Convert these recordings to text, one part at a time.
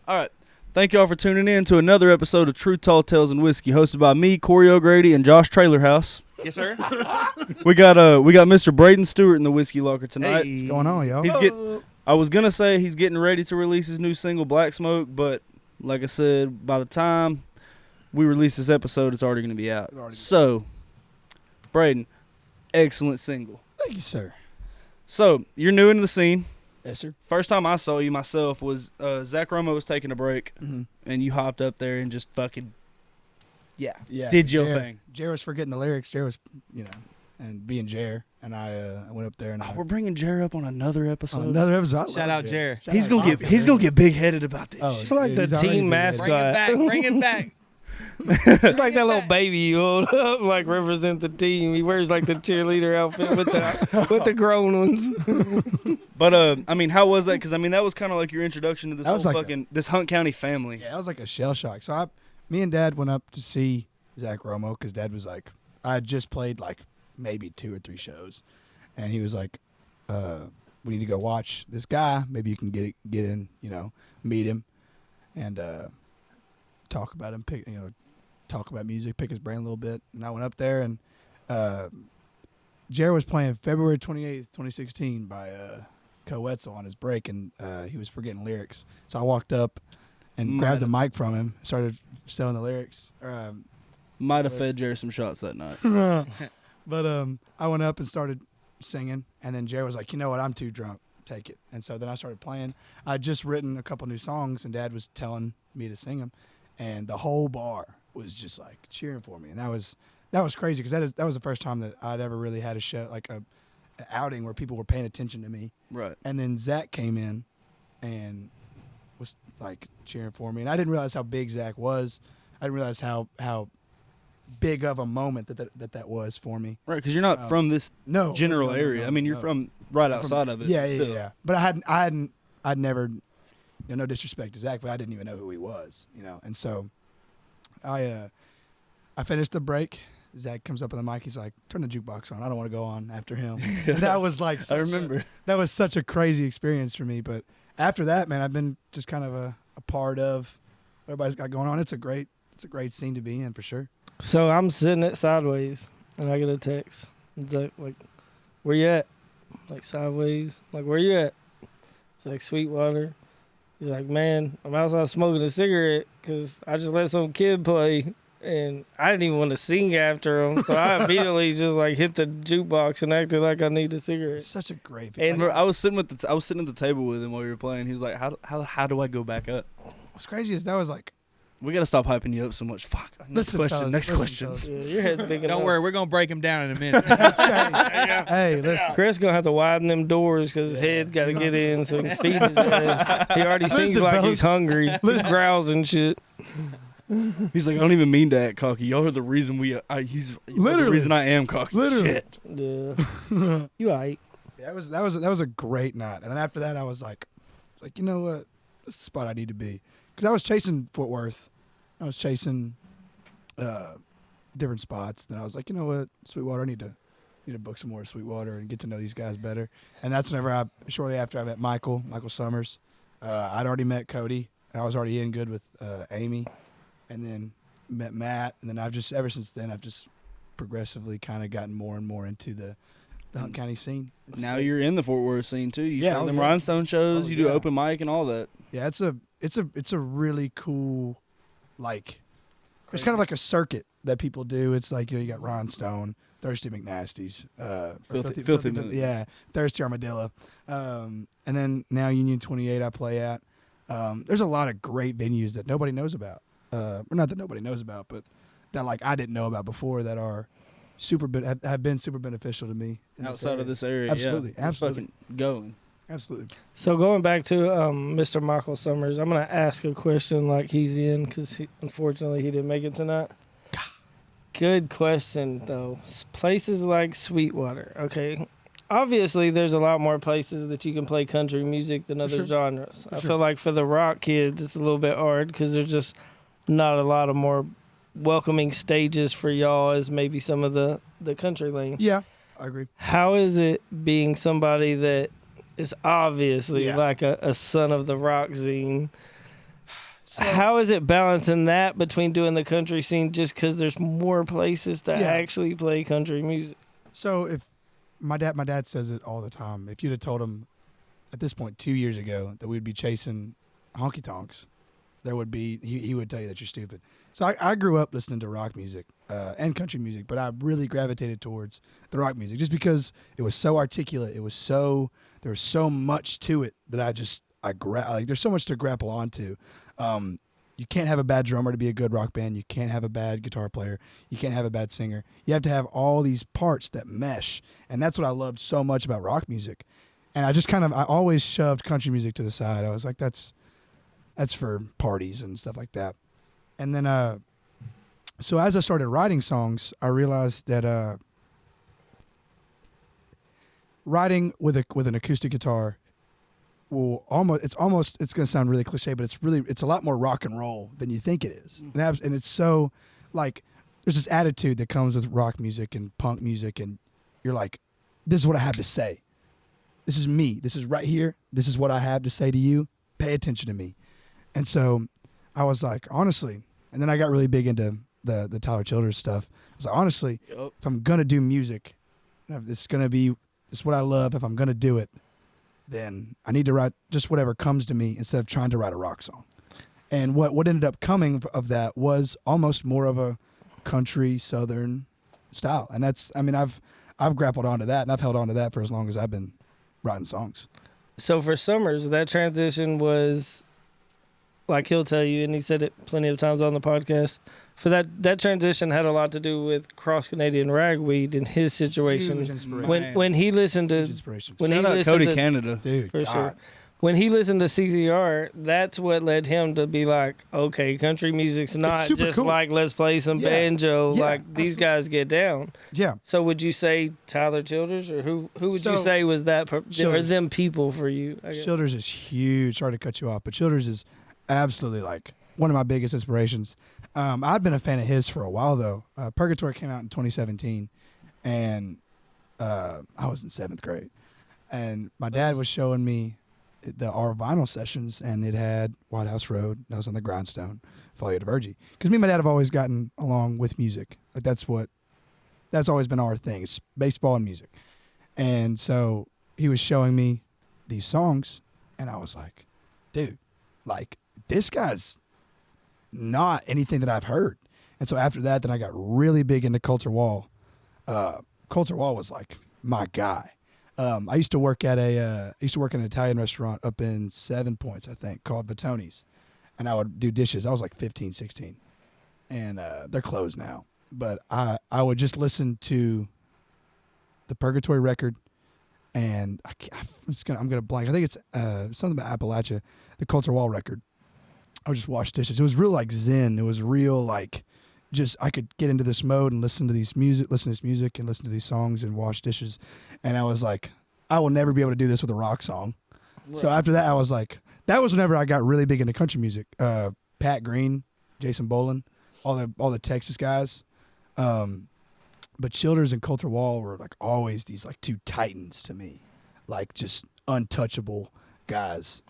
All right. Thank y'all for tuning in to another episode of True Tall Tales and Whiskey, hosted by me, Corey O'Grady, and Josh Trailerhouse. Yes, sir. We got Mr. Brayden Stewart in the whiskey locker tonight. Hey. What's going on, y'all? I was gonna say he's getting ready to release his new single, Black Smoke, but like I said, by the time we release this episode, it's already gonna be out. So, Brayden, excellent single. Thank you, sir. So, you're new into the scene. Yes, sir. First time I saw you myself was Zach Romo was taking a break, Mm-hmm. and you hopped up there and just fucking, Yeah. did your thing. Jer was forgetting the lyrics. Jer was, and being Jer, and I went up there and We're bringing Jer up on another episode. on another episode. Shout out Jer. He's gonna get big headed about this. Oh, shit. It's like the he's already team been mascot. Bring it back. Bring it back. It's like that little baby you hold up, like represent the team. He wears like the cheerleader outfit with the grown ones. But I mean, how was that? Because I mean, that was kind of like your introduction to this That was whole like fucking this Hunt County family. Yeah, it was like a shell shock. So me and Dad went up to see Zach Romo because Dad was like, I had just played like maybe 2 or 3 shows, and he was like, we need to go watch this guy. Maybe you can get in, meet him, and talk about him. Talk about music, pick his brain a little bit. And I went up there, and Jared was playing February 28th, 2016 by Co Wetzel on his break, and he was forgetting lyrics. So I walked up and grabbed the mic from him, started selling the lyrics. Might have fed Jer some shots that night. But I went up and started singing, and then Jared was like, you know what, I'm too drunk. Take it. And so then I started playing. I'd just written a couple new songs, and Dad was telling me to sing them, and the whole bar was just like cheering for me, and that was crazy because that was the first time that I'd ever really had a show, like a outing where people were paying attention to me. Right. And then Zach came in and was like cheering for me, and I didn't realize how big Zach was. I didn't realize how big of a moment that was for me. Right, because you're not from this general area. I mean, you're from right outside of it. Yeah. But I'd never, no disrespect to Zach, but I didn't even know who he was, And so I finished the break. Zach comes up on the mic. He's like, turn the jukebox on. I don't want to go on after him. And that was like, I remember. That was such a crazy experience for me. But after that, man, I've been just kind of a part of what everybody's got going on. It's a great scene to be in for sure. So I'm sitting at Sideways, and I get a text. It's like, where you at? Like, Sideways. I'm like, where you at? It's like, Sweetwater. He's like, man, I'm outside smoking a cigarette because I just let some kid play, and I didn't even want to sing after him. So I immediately just, like, hit the jukebox and acted like I need a cigarette. It's such a great feeling. And I was sitting at the table with him while we were playing. He was like, how do I go back up? What's crazy is that was like, we got to stop hyping you up so much. Fuck. Next question. Yeah, your head's big enough. Don't worry, we're going to break him down in a minute. Hey, listen. Chris going to have to widen them doors because his head got to get in so he can feed his ass. He already sings like he's hungry. He growls and shit. He's like, I don't even mean to act cocky. Y'all are the reason he's the reason I am cocky. Literally. Shit. Yeah. You aight. Yeah, that was a great night. And then after that, I was like, you know what? This is the spot I need to be. Because I was chasing Fort Worth. I was chasing different spots. Then I was like, you know what? Sweetwater, I need to book some more Sweetwater and get to know these guys better. And that's whenever shortly after I met Michael Summers. I'd already met Cody. And I was already in good with Amy. And then met Matt. And then ever since then, I've just progressively kind of gotten more and more into the Hunt County scene. Now you're in the Fort Worth scene too. You play them Rhinestone shows. You do open mic and all that. Yeah, it's a really cool, like, it's kind of like a circuit that people do. It's like, you got Rhinestone, Thirsty McNasty's, Filthy yeah, Thirsty Armadillo, and then now Union 28 I play at. There's a lot of great venues that nobody knows about. Or not that nobody knows about, but that like I didn't know about before that are have been super beneficial to me outside of this area. Absolutely, yeah. absolutely Fucking going. Absolutely. So going back to Mr. Michael Summers, I'm going to ask a question like he's in because unfortunately he didn't make it tonight. Good question, though. Places like Sweetwater. Okay. Obviously, there's a lot more places that you can play country music than other genres. I feel like for the rock kids, it's a little bit hard because there's just not a lot of more welcoming stages for y'all as maybe some of the country lanes. Yeah, I agree. How is it being somebody that is obviously like a son of the rock scene how is it balancing that between doing the country scene just because there's more places to actually play country music? So if my dad says it all the time. If you'd have told him at this point 2 years ago that we'd be chasing honky tonks, there would be he would tell you that you're stupid. So I grew up listening to rock music and country music, but I really gravitated towards the rock music just because it was so articulate. There was so much to it that there's so much to grapple onto. You can't have a bad drummer to be a good rock band. You can't have a bad guitar player. You can't have a bad singer. You have to have all these parts that mesh, and that's what I loved so much about rock music. And I always shoved country music to the side. I was like, that's for parties and stuff like that. And then, so as I started writing songs, I realized that writing with an acoustic guitar it's going to sound really cliche, but it's a lot more rock and roll than you think it is. And it's so, like, there's this attitude that comes with rock music and punk music, and you're like, this is what I have to say. This is me. This is right here. This is what I have to say to you. Pay attention to me. And so I was like, honestly, and then I got really big into the Tyler Childers stuff. I was like, honestly, if I'm going to do music, if this is what I love, if I'm going to do it, then I need to write just whatever comes to me instead of trying to write a rock song. And what ended up coming of that was almost more of a country Southern style. And I've grappled onto that, and I've held on to that for as long as I've been writing songs. So for Summers, that transition was, like he'll tell you, and he said it plenty of times on the podcast, for that transition had a lot to do with Cross Canadian Ragweed and his situation. Huge inspiration. When he listened to Shout out Cody Canada, dude, for God. sure. When he listened to CZR, that's what led him to be like, okay, country music's not just cool. like let's play some banjo, Yeah, like these guys get down. Yeah. So would you say Tyler Childers, or who would you say was that or them people for you? I guess. Childers is huge. Sorry to cut you off, but Childers is absolutely like one of my biggest inspirations. I've been a fan of his for a while though. Purgatory came out in 2017, and I was in 7th grade, and my dad was showing me our vinyl sessions, and it had White House Road, Nose on the Grindstone, Follow You to Virgie. Because me and my dad have always gotten along with music. Like that's always been our thing. It's baseball and music. And so he was showing me these songs, and I was like, dude, like this guy's not anything that I've heard. And so after that, then I got really big into Coulter Wall. Coulter Wall was like my guy. I used to work at an Italian restaurant up in 7 Points, I think, called Vitoni's, and I would do dishes. I was like 15, 16, and they're closed now. But I would just listen to the Purgatory record, and I'm gonna blank. I think it's something about Appalachia, the Coulter Wall record. I would just wash dishes. It was real like Zen. It was real like just I could get into this mode and listen to this music and listen to these songs and wash dishes. And I was like, I will never be able to do this with a rock song. Right. So after that, I was like, that was whenever I got really big into country music. Pat Green, Jason Boland, all the Texas guys. But Childers and Coulter Wall were like always these like two titans to me, like just untouchable guys.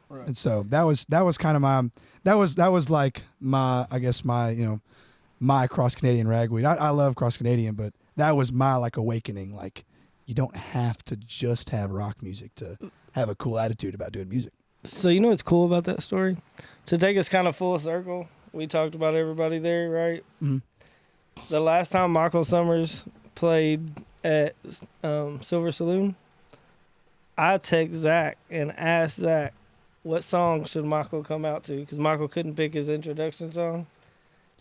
Right. And so that was kind of that was like my, I guess my Cross Canadian Ragweed. I love Cross Canadian, but that was my like awakening. Like you don't have to just have rock music to have a cool attitude about doing music. So you know what's cool about that story? To take us kind of full circle, we talked about everybody there, right? Mm-hmm. The last time Michael Summers played at Silver Saloon, I text Zach and asked Zach, what song should Michael come out to? Because Michael couldn't pick his introduction song.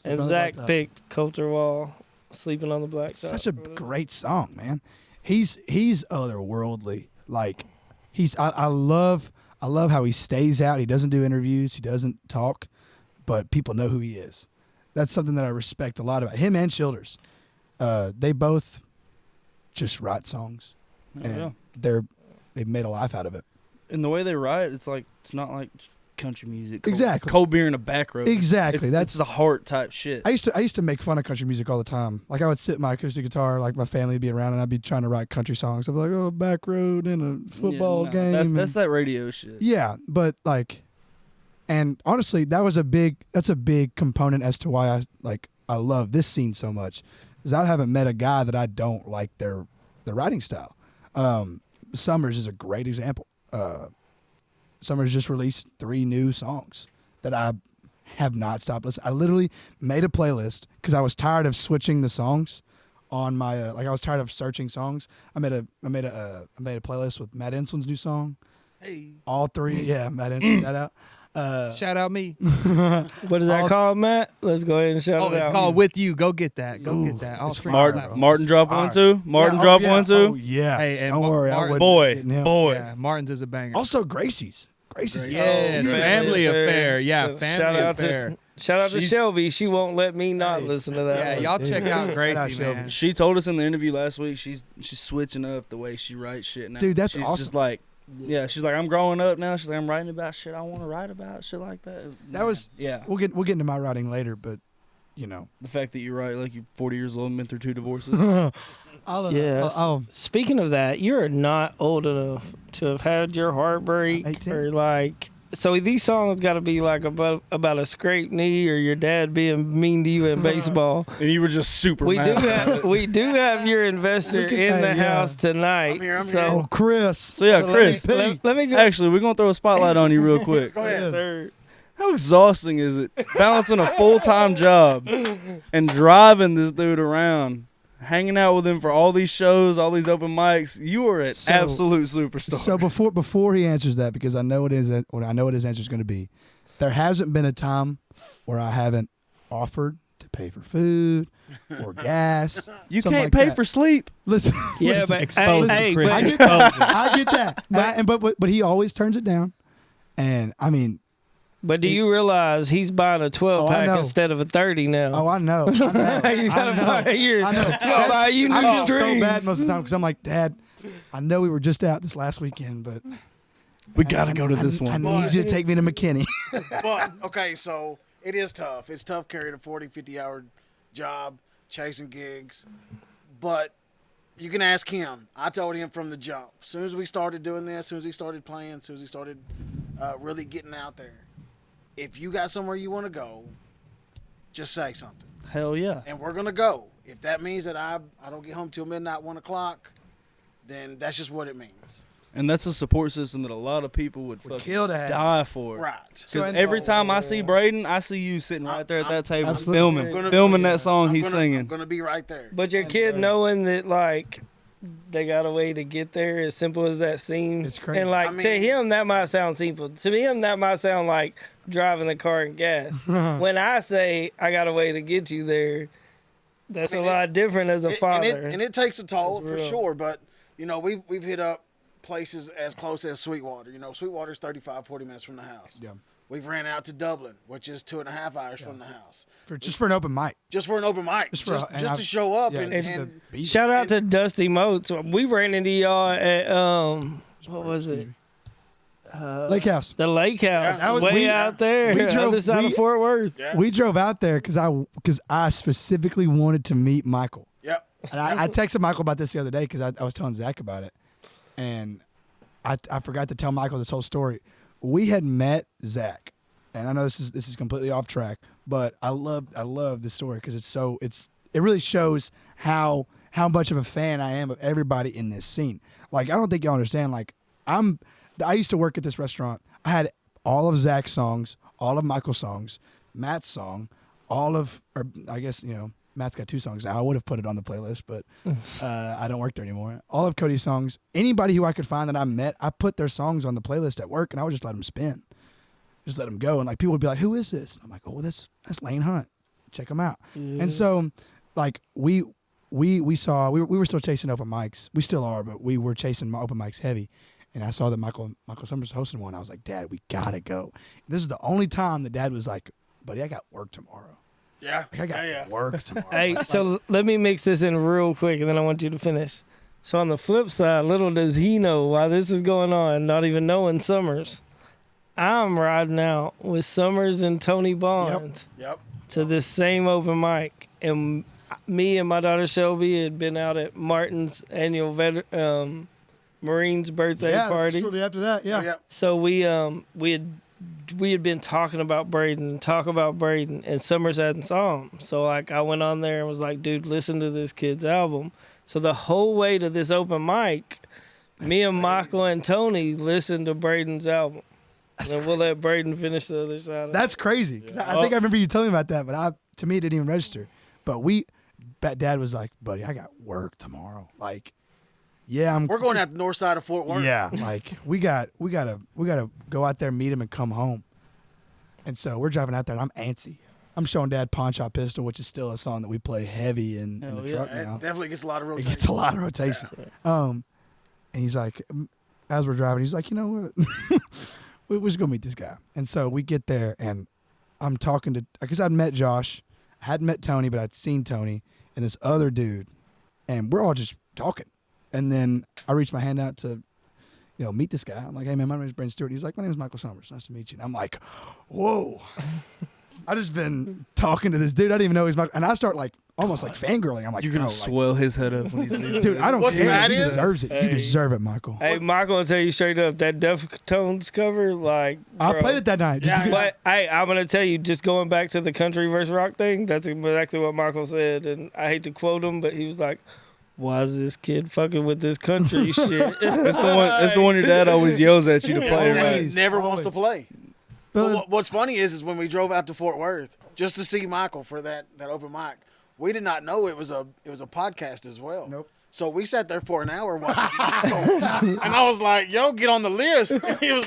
And Zach picked Coulter Wall, Sleeping on the Blacktop. Such a great song, man. He's otherworldly. Like I love how he stays out. He doesn't do interviews. He doesn't talk, but people know who he is. That's something that I respect a lot about him and Childers. They both just write songs, and they've made a life out of it. And the way they write, it's not like country music. Exactly. Cold beer in a back road. Exactly. That's the heart type shit. I used to make fun of country music all the time. Like I would sit my acoustic guitar, like my family would be around, and I'd be trying to write country songs. I'd be like, oh, back road in a football game. That's that radio shit. Yeah, but like And honestly, that's a big component as to why I love this scene so much. Is I haven't met a guy that I don't like their writing style. Summers is a great example. Summers just released 3 new songs that I have not stopped listening. I literally made a playlist because I was tired of switching the songs on my I was tired of searching songs. I made a playlist with Matt Inslin's new song. Hey, All 3, yeah, Matt Inslin, shout out. shout out me. What is that called, Matt? Let's go ahead and shout Oh, it it's out. called With You. Go get that. Go get that. All it's streaming fire, platforms. Martin drop one Alright. too. Martin drop one too. Oh yeah. Hey, and don't worry, I Martin- wouldn't Boy, hitting him. boy. Yeah, Martin's is a banger. Also Gracie's. Gracie's. Yeah, Oh, family affair. Yeah, So family affair. Shout out to She's- Shelby. She won't let me not Hey. listen to that. Yeah, one. y'all check out Gracie, Shelby. man. She told us in the interview last week she's switching up the way she writes shit now. Dude, that's she's awesome. Just like, yeah, she's like, I'm growing up now. She's like, I'm writing about shit I want to write about, shit like that. That was yeah. we'll get into my writing later, but you know. The fact that you write like you're 40 years old and been through 2 divorces. Yeah. Speaking of that, you're not old enough to have had your heartbreak 18. or like. So these songs got to be like about a scraped knee or your dad being mean to you in baseball. And you were just super We mad. do have your investor We can- in the hey, yeah. house tonight. I'm so here. Oh, Chris. So yeah, so Chris. let me go. Actually, we're gonna throw a spotlight on you real quick. Go ahead. Sir. How exhausting is it balancing a full-time job and driving this dude around, hanging out with him for all these shows, all these open mics? You are an So- absolute superstar. So before he answers that, because I know what his answer is going to be, there hasn't been a time where I haven't offered to pay for food or gas. you something can't like pay that. for sleep. Listen, Yeah, listen, but Expose hey, Chris. I but, get that. I get that. But he always turns it down, and I mean, but do you realize he's buying a 12 Oh, I pack know. instead of a 30 now? oh, I know. He's gotta buy your I know. 12 buy you I'm new just so strings. bad most of the time because I'm like, Dad, I know we were just out this last weekend, but We gotta go to this I one. need you to take me to McKinney. But, okay, so it is tough. It's tough carrying a 40, 50-hour job, chasing gigs. But you can ask him. I told him from the jump. As soon as we started doing this, as soon as he started playing, as soon as he started really getting out there, if you got somewhere you want to go, just say something. Hell yeah. And we're going to go. If that means that I don't get home till midnight, 1 o'clock, then that's just what it means. And that's a support system that a lot of people would fucking kill to have. die for. Right. Because So- every time I see Brayden, I see you sitting right there at that table Absolutely. filming that song I'm he's I'm singing. going to be right there. But your kid knowing that, like, they got a way to get there, as simple as that seems. It's crazy. And, like, I mean- to him, that might sound simple. To him, that might sound like driving the car and gas. When I say I got a way to get you there, that's I mean, a lot different as a father. And it takes a toll That's for real. sure. But, you know, we've hit up places as close as Sweetwater. You know, Sweetwater's 35, 40 minutes from the house. Yeah. We've ran out to Dublin, which is 2.5 hours from the house. Just for an open mic. Just for an open mic. Just Just, for- and just I've- to show up. Yeah, and, just to and be Shout out to Dusty Moats. We ran into y'all at, what was it? Lake House. The Lake House. That was- way we- out there. we drove- other side we- of Fort Worth. yeah. We drove out there because I specifically wanted to meet Michael. Yep. And I texted Michael about this the other day because I was telling Zach about it. And I forgot to tell Michael this whole story. We had met Zach. And I know this is completely off track, but I love this story because it really shows how much of a fan I am of everybody in this scene. Like, I don't think y'all understand. Like, I used to work at this restaurant. I had all of Zach's songs, all of Michael's songs, Matt's song, I guess, you know, Matt's got 2 songs now. I would have put it on the playlist, but I don't work there anymore. All of Cody's songs, anybody who I could find that I met, I put their songs on the playlist at work, and I would just let them spin. Just let them go. And, like, people would be like, who is this? And I'm like, oh, that's Lane Hunt. Check him out. And so, like, we were still chasing open mics. We still are, but we were chasing open mics heavy. And I saw that Michael Summers hosting one. I was like, Dad, we gotta go. This is the only time that Dad was like, buddy, I got work tomorrow. Yeah. Like, I got work tomorrow. Hey, so let me mix this in real quick, and then I want you to finish. So on the flip side, little does he know why this is going on, not even knowing Summers. I'm riding out with Summers and Tony Bonds Yep. to this same open mic, and me and my daughter Shelby had been out at Martin's annual Marines birthday yeah, party. shortly after that, yeah. Yep. So we had we had been talking about Brayden, and Summers hadn't saw him. So like I went on there and was like, dude, listen to this kid's album. So the whole way to this open mic, me and Michael and Tony listened to Brayden's album. And we'll let Brayden finish the other side. That's crazy. 'Cause I think I remember you telling me about that, but to me it didn't even register. But Dad was like, buddy, I got work tomorrow. Like, yeah, We're going out the north side of Fort Worth. Yeah, like we gotta go out there, meet him, and come home. And so we're driving out there, and I'm antsy. I'm showing Dad Pawn Shop Pistol, which is still a song that we play heavy in the truck now. It definitely gets a lot of rotation. It gets a lot of rotation. And he's like, as we're driving, he's like, you know what? We're just gonna meet this guy. And so we get there, and I'm talking to, because I'd met Josh, I hadn't met Tony, but I'd seen Tony and this other dude, and we're all just talking. And then I reach my hand out to, meet this guy. I'm like, hey man, my name is Brayden Stewart. He's like, my name is Michael Summers. Nice to meet you. And I'm like, whoa. I just been talking to this dude. I didn't even know he's Michael. And I start almost fangirling. I'm like, you're gonna swell his head up when he's leaving. Dude, I don't What's care. mad He is- deserves it. You deserve it, Michael. Hey, Michael, I'll tell you straight up, that Deftones cover, like, I bro. played it that night. Just Yeah, because- But hey, I'm gonna tell you, just going back to the country versus rock thing, that's exactly what Michael said, and I hate to quote him, but he was like, "Why is this kid fucking with this country shit?" That's the one. That's the one your dad always yells at you to play. Yeah. Right? Always, Never wants to play. But But what's funny is when we drove out to Fort Worth just to see Michael for that open mic, we did not know it was a podcast as well. Nope. So we sat there for an hour watching Michael, and I was like, "Yo, get on the list." And it was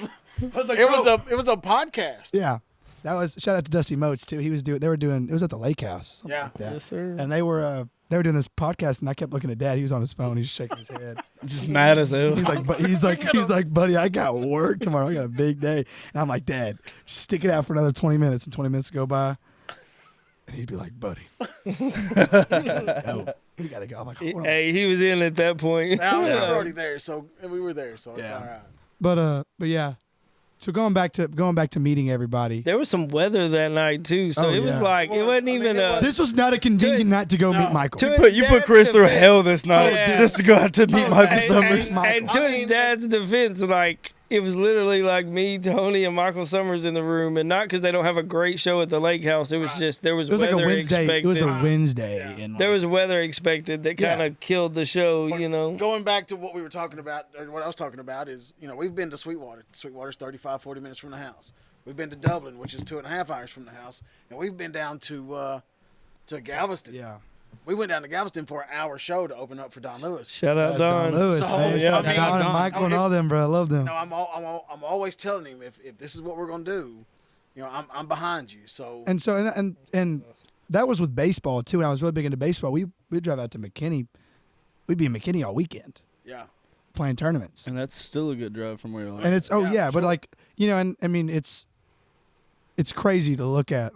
a podcast. yeah, that was shout out to Dusty Motes too. He was doing. They were doing. It was at the lake house. Yeah. Yeah. Yes, sir. And they were doing this podcast, and I kept looking at Dad. He was on his phone. He's shaking his head. Just mad as hell. He's like, buddy, I got work tomorrow. I got a big day. And I'm like, Dad, just stick it out for another 20 minutes. And 20 minutes go by, and he'd be like, buddy, no, we gotta go. I'm like, hold on. Hey, he was in at that point. Now, we were already there, so we were there, so it's Yeah. all right. But yeah. So going back to meeting everybody. There was some weather that night too, so Oh, it was yeah. like Well, it wasn't I mean, even. it was- This was not a convenient night to go meet Michael. To You put Chris through hell this night Yeah. just to go out to meet Michael Summers. And to his dad's defense, like it was literally like me, Tony, and Michael Summers in the room, and not because they don't have a great show at the lake house. It was just there was It was weather like a Wednesday. expected. It was a Wednesday. And There was weather expected that kind of killed the show, But you know. Going back to what we were talking about, or what I was talking about is, we've been to Sweetwater. Sweetwater's 35, 40 minutes from the house. We've been to Dublin, which is 2.5 hours from the house. And we've been down to Galveston. yeah. We went down to Galveston for an hour show to open up for Don Lewis. Shout out Don Don. Lewis, So, man. yeah, Don I mean, and Don. Michael and all them, bro. I love them. No, I'm always telling him if this is what we're gonna do, I'm behind you. So And so and that was with baseball too. And I was really big into baseball. We'd drive out to McKinney. We'd be in McKinney all weekend yeah, playing tournaments. And that's still a good drive from where you're And it's Yeah, but sure. and I mean it's crazy to look at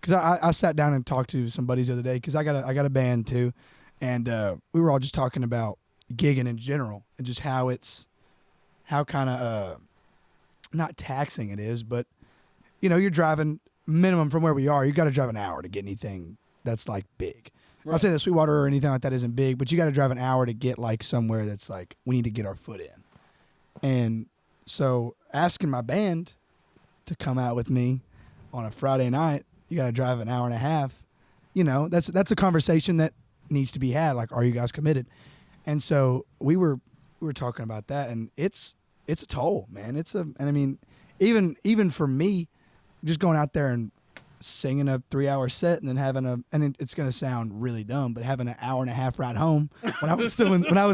because I sat down and talked to some buddies the other day because I got a band too, and we were all just talking about gigging in general and just how kind of not taxing it is, but you're driving minimum from where we are. You got to drive an hour to get anything that's like big. I'll say that Sweetwater or anything like that isn't big, but you got to drive an hour to get like somewhere that's like we need to get our foot in. And so asking my band to come out with me on a Friday night, you got to drive an hour and a half. That's a conversation that needs to be had. Like, are you guys committed? And so we were talking about that, and it's a toll, man. And I mean, even for me, just going out there and singing a 3-hour set and then it's going to sound really dumb, but having an hour and a half ride home when I was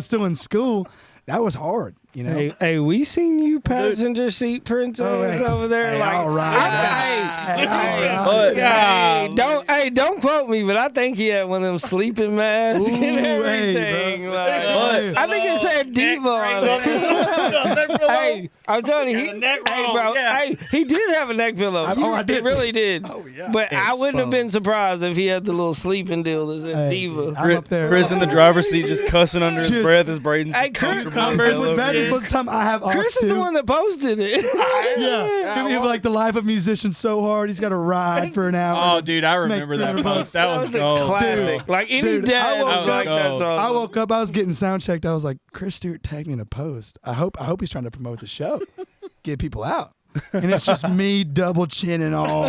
still in school, that was hard, Hey, we seen you passenger seat princess over there. Hey, like, all right. don't quote me, but I think he had one of them sleeping masks Ooh, and hey, everything. bro. Like, Hey. I think it said diva on it. Hey, I'm telling you, hey, he did have a neck pillow. I did. He really did. Oh, yeah. But I wouldn't have been surprised if he had the little sleeping deal that said Hey, diva. I'm up there. Chris in the driver's seat just cussing under his Just- breath as Brayden's Hey, just Chris- comfortable. Chris, as hell that over is there. most time I have off Chris is too. the one that posted it. Yeah, he was like the life of musician so hard he's got to ride for an hour. Oh, dude, I remember that post. That was a gold. classic. Like any Dude, dad I would woke like up- that song. I woke up, I was getting sound checked. I was like, Chris Stewart tagged me in a post. I hope he's trying to promote the show, get people out. and it's just me double chinning all,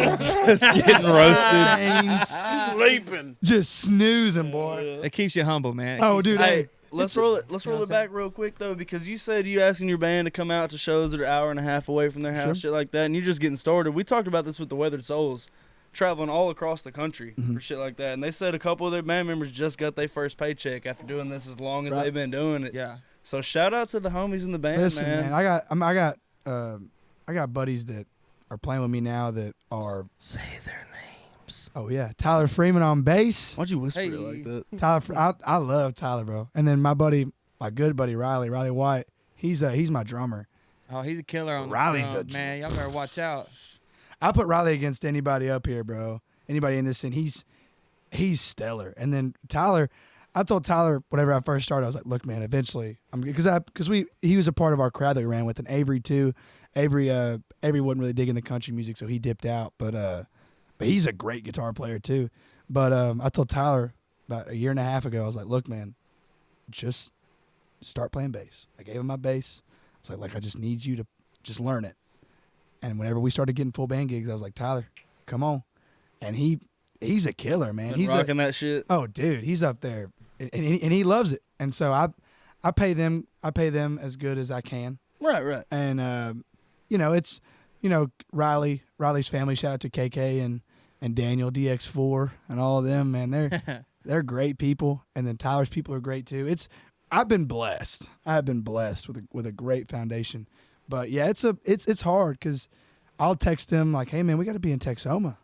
Just getting roasted. Sleeping. just snoozing, boy. It keeps you humble, man. Oh, dude, Hey, let's roll it. Let's You know roll it what I'm back real quick though, because you said you asking your band to come out to shows that are an hour and a half away from their house, Sure. shit like that, and you're just getting started. We talked about this with the Weathered Souls, traveling all across the country for shit like that, and they said a couple of their band members just got their first paycheck after doing this as long as Right. they've been doing it. Yeah. So shout out to the homies in the band, Listen, man. man, I got buddies that are playing with me now that are. Say their names. Oh yeah, Tyler Freeman on bass. Why'd you whisper it Hey. like that? I love Tyler, bro. And then my good buddy Riley White. He's my drummer. Oh, he's a killer on Riley's the drums, man. Y'all better watch out. I put Riley against anybody up here, bro. Anybody in this scene, he's stellar. And then Tyler, I told Tyler whenever I first started, I was like, look, man, eventually, he was a part of our crowd that we ran with, and Avery too. Avery wasn't really digging the country music, so he dipped out. But he's a great guitar player too. But I told Tyler about a year and a half ago, I was like, look, man, just start playing bass. I gave him my bass. I was like, I just need you to just learn it. And whenever we started getting full band gigs, I was like, Tyler, come on. And he's a killer, man. Been He's rocking that shit. Oh, dude, he's up there, and he loves it. And so I pay them as good as I can. Right. And it's Riley's family. Shout out to KK and Daniel DX4 and all of them. Man, they're great people. And then Tyler's people are great too. I've been blessed. I've been blessed with a great foundation. But yeah, it's hard because I'll text them like, hey man, we got to be in Texoma,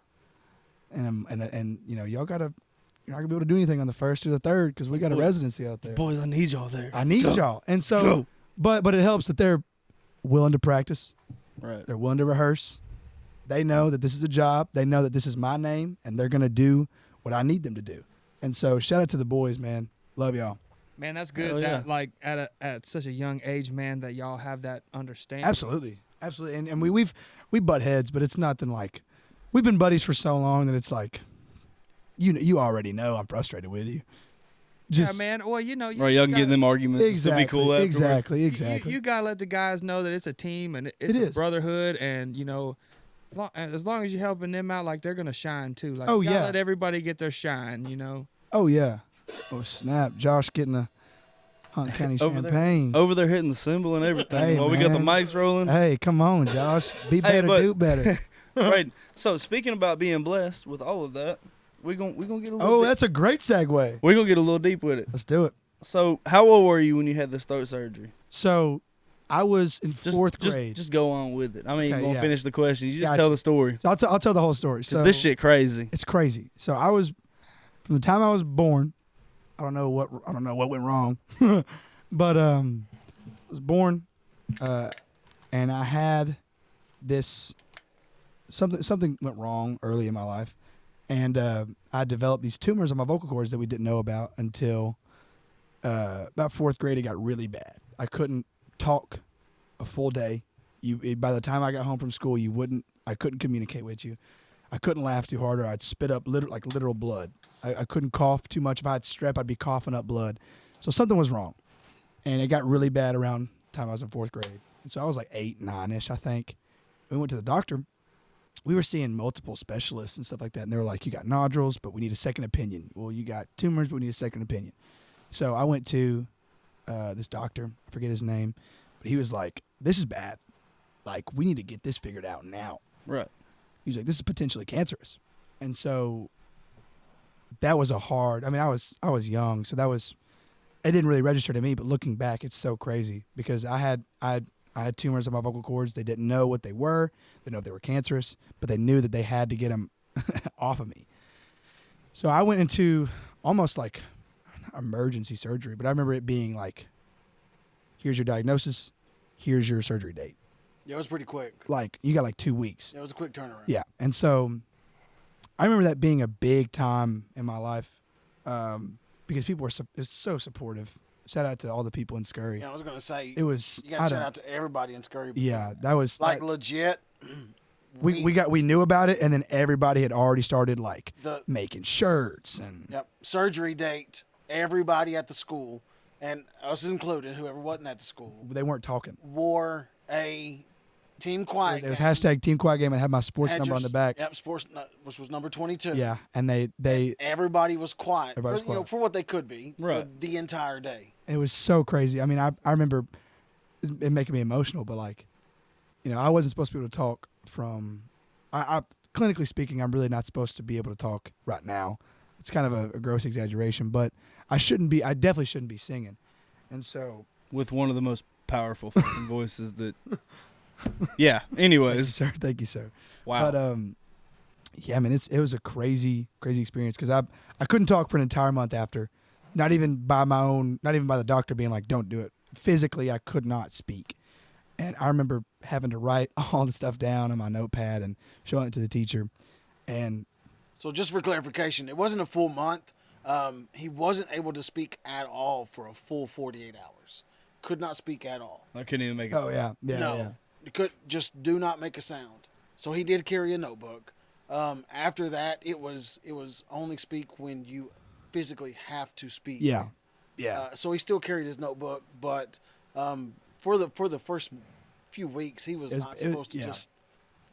and y'all you're not gonna be able to do anything on the 1st or the 3rd because we got a residency out there. Boys, I need y'all there. I need y'all, and so Go. but it helps that they're willing to practice. Right. They're willing to rehearse. They know that this is a job. They know that this is my name, and they're gonna do what I need them to do. And so shout out to the boys, man. Love y'all. Man, that's good Hell yeah. that like at such a young age, man, that y'all have that understanding. Absolutely. And we butt heads, but it's nothing like we've been buddies for so long that it's like you already know I'm frustrated with you. Just Yeah, man. Well, you Right, y'all can get in them arguments. exactly, Still be cool afterwards. exactly. You gotta let the guys know that it's a team and it's It a is. brotherhood, and as long as you're helping them out, like they're gonna shine too. Like, Oh, you gotta yeah. let everybody get their shine. Oh yeah. Oh snap! Josh getting a Hunt County Over there. champagne. Over there hitting the cymbal and everything. Hey, While we got the man. mics rolling. Hey, come on, Josh. Be better, but- do better. Right. So speaking about being blessed with all of that, we gonna get a little. Oh, deep. that's a great segue. We're gonna get a little deep with it. Let's do it. So, how old were you when you had this throat surgery? So, I was in Just, 4th just- grade. Just go on with it. I mean, Okay, you won't yeah. finish the question. You just Gotcha. tell the story. So I'll tell the whole story. 'Cause So this shit crazy. it's crazy. So I was from the time I was born. I don't know what went wrong, but I was born, and I had this something went wrong early in my life, and I developed these tumors on my vocal cords that we didn't know about until about 4th grade. It got really bad. I couldn't talk a full day. By the time I got home from school, I couldn't communicate with you. I couldn't laugh too hard, or I'd spit up literal blood. I couldn't cough too much. If I had strep, I'd be coughing up blood. So something was wrong, and it got really bad around the time I was in 4th grade. And so I was like 8, 9-ish, I think. We went to the doctor. We were seeing multiple specialists and stuff like that, and they were like, "You got nodules, but we need a second opinion." Well, you got tumors, but we need a second opinion. So I went to this doctor. I forget his name, but he was like, "This is bad. Like, we need to get this figured out now." Right. He was like, "This is potentially cancerous," and so that was a hard. I mean, I was young, so it didn't really register to me. But looking back, it's so crazy because I had tumors on my vocal cords. They didn't know what they were. They didn't know if they were cancerous, but they knew that they had to get them off of me. So I went into almost like emergency surgery, but I remember it being like, "Here's your diagnosis. Here's your surgery date." Yeah, it was pretty quick. Like, you got like 2 weeks. Yeah, it was a quick turnaround. Yeah. And so I remember that being a big time in my life because people were so supportive. Shout out to all the people in Scurry. Yeah, I was gonna say It was, you got to shout out to everybody in Scurry. because, yeah, that was like legit. we knew about it, and then everybody had already started like the making shirts and yep surgery date. Everybody at the school, and us included, whoever wasn't at the school, they weren't talking. wore a Team Quiet It was Game. hashtag Team Quiet Game and had my sports Had number your- on the back. Yep, sports, which was number 22. Yeah, and they Everybody was quiet. Everybody was for, you know, quiet. for what they could be for Right. the entire day. it was so crazy. I mean, I remember it making me emotional, but like, I wasn't supposed to be able to talk from. I clinically speaking, I'm really not supposed to be able to talk right now. It's kind of a gross exaggeration, but I shouldn't be. I definitely shouldn't be singing, and so. With one of the most powerful fucking voices that. Yeah. Thank you, Anyways. sir. Thank you, sir. Wow. But yeah, I mean, it was a crazy experience because I couldn't talk for an entire month after, not even by the doctor being like, don't do it. Physically, I could not speak, and I remember having to write all the stuff down on my notepad and showing it to the teacher, and So just for clarification, it wasn't a full month. He wasn't able to speak at all for a full 48 hours. Could not speak at all. I couldn't even make it. oh yeah, no, yeah. You could just do not make a sound. So he did carry a notebook. After that, it was only speak when you physically have to speak. Yeah. So he still carried his notebook, but for the first few weeks, he was not supposed to yeah.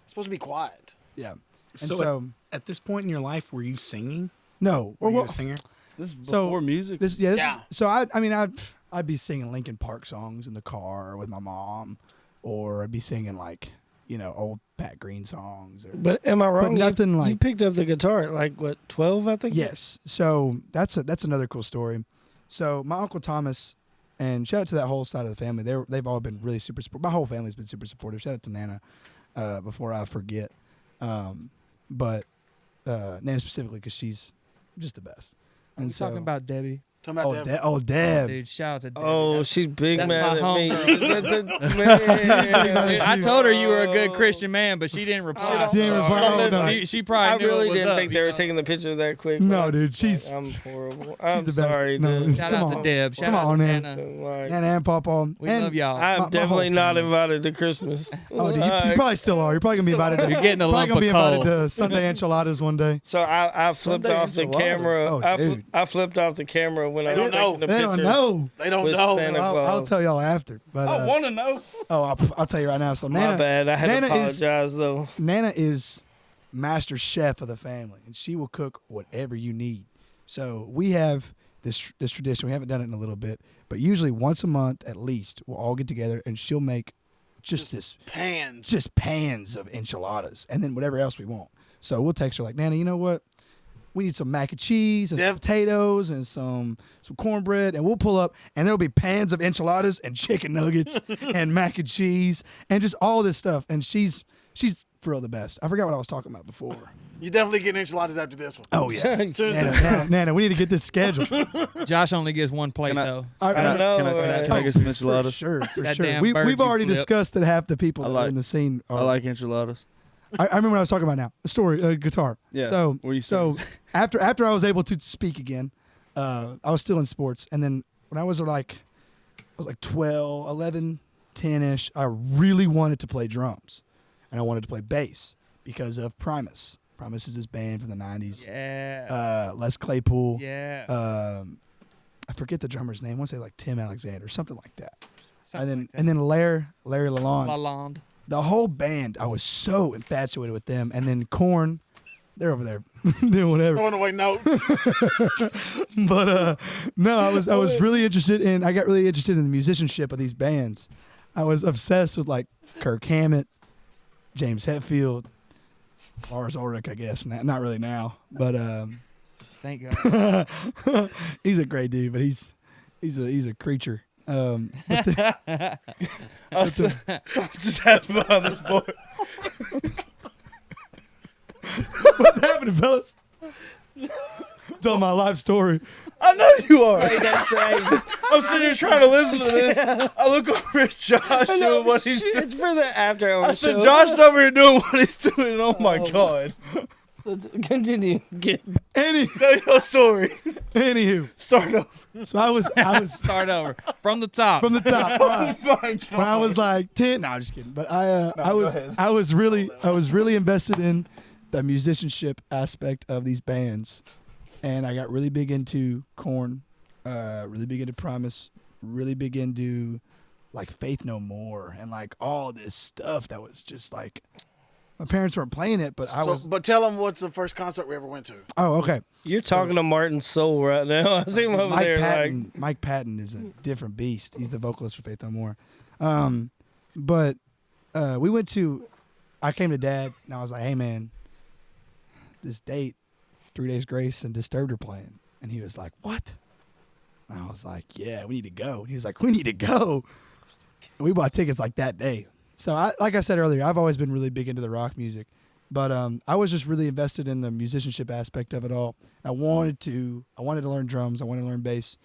supposed to be quiet. Yeah. And So, so at this point in your life, were you singing? no, Were you well, a singer? This is So, before music. Yeah. So I'd be singing Linkin Park songs in the car with my mom, or I'd be singing like old Pat Green songs. Or, But am I wrong? nothing you like- picked up the guitar at like what 12? I think. yes. So that's another cool story. So my Uncle Thomas, and shout out to that whole side of the family. They've all been really super supportive. My whole family's been super supportive. Shout out to Nana, before I forget. But Nana specifically because she's just the best. I'm And so, talking about Debbie. Talking about that. Deb. Dude, shout out to Debbie. Oh, That's- she's big that's mad my at me. homegirl. Man. Dude, I told her you were a good Christian man, but she didn't reply. She didn't reply. Oh, no. She probably I knew really what was didn't up, think they were you know? taking the picture that quick. No, but dude, she's- I'm horrible. she's I'm the best. sorry, No, dude. Shout Come out to on. Deb. Shout Come out on, to man. Nana. Like, Nana and Papa. We and love y'all. I'm my whole definitely not family. invited to Christmas. Oh, dude, you probably still are. You're probably gonna be invited. You're getting a probably lump gonna be of invited coal. to Sunday enchiladas one day. So I flipped Sunday off the enchiladas. camera. Oh, dude. I flipped off the camera when I don't was know. taking the They picture. don't know. They don't with know. Santa I'll Claus. tell y'all after. But I want to know. I'll tell you right now. So My Nana, bad. I had Nana to apologize though. Nana is master chef of the family, and she will cook whatever you need. So we have this tradition. We haven't done it in a little bit, but usually once a month at least, we'll all get together, and she'll make just pans of enchiladas, and then whatever else we want. So we'll text her like, Nana, you know what? We need some mac and cheese and some potatoes and some cornbread, and we'll pull up, and there'll be pans of enchiladas and chicken nuggets and mac and cheese and just all this stuff. And she's for real the best. I forgot what I was talking about before. You definitely get enchiladas after this one. Oh yeah, Soon as Nana, we need to get this scheduled. Josh only gets one plate Can I- though. I know. Can I get some For enchiladas? sure. That sure. damn We've bird you already flip. discussed that half the people that I are like- in the scene are. I like enchiladas. I remember what I was talking about now. A story, guitar. Yeah. So, Were you so after I was able to speak again, I was still in sports. And then when I was like 12, 11, 10-ish, I really wanted to play drums. And I wanted to play bass because of Primus. Primus is this band from the 90s. Yeah. Les Claypool. Yeah. I forget the drummer's name. I want to say like Tim Alexander, something like that. Something And then Larry Lalonde. Lalonde. The whole band, I was so infatuated with them. And then Korn, they're over there doing whatever. throwing away notes. But no, I was really interested in. I got really interested in the musicianship of these bands. I was obsessed with like Kirk Hammett, James Hetfield, Lars Ulrich. I guess not really now, but Thank God. he's a great dude. But he's a creature. But Something just happened behind this board. what's happening, fellas? Telling my life story. I know you are. That's right. I'm sitting here trying to listen to this. I look over at Josh doing what he's doing. It's for the after hour I said, show. Josh's over here doing what he's doing. And oh my God. Let's continue. Tell your story. Anywho, Start over. so I was Start over from the top. from the top. All right. Oh my God. When I was like 10, no, I'm just kidding. But I go ahead. was really invested in the musicianship aspect of these bands, and I got really big into Korn, really big into Primus, really big into like Faith No More and like all this stuff that was just like my parents weren't playing it, but I was. But tell them what's the first concert we ever went to. Oh, okay. You're talking to Martin Soul right now. I see him over Mike there. Patton, Mike Patton is a different beast. He's the vocalist for Faith No More. But we went to. I came to Dad and I was like, "Hey man, this date, 3 Days Grace and Disturbed are playing," and he was like, "What?" And I was like, "Yeah, we need to go." And he was like, "We need to go." And we bought tickets like that day. So, like I said earlier, I've always been really big into the rock music, but I was just really invested in the musicianship aspect of it all. I wanted to learn drums. I wanted to learn bass.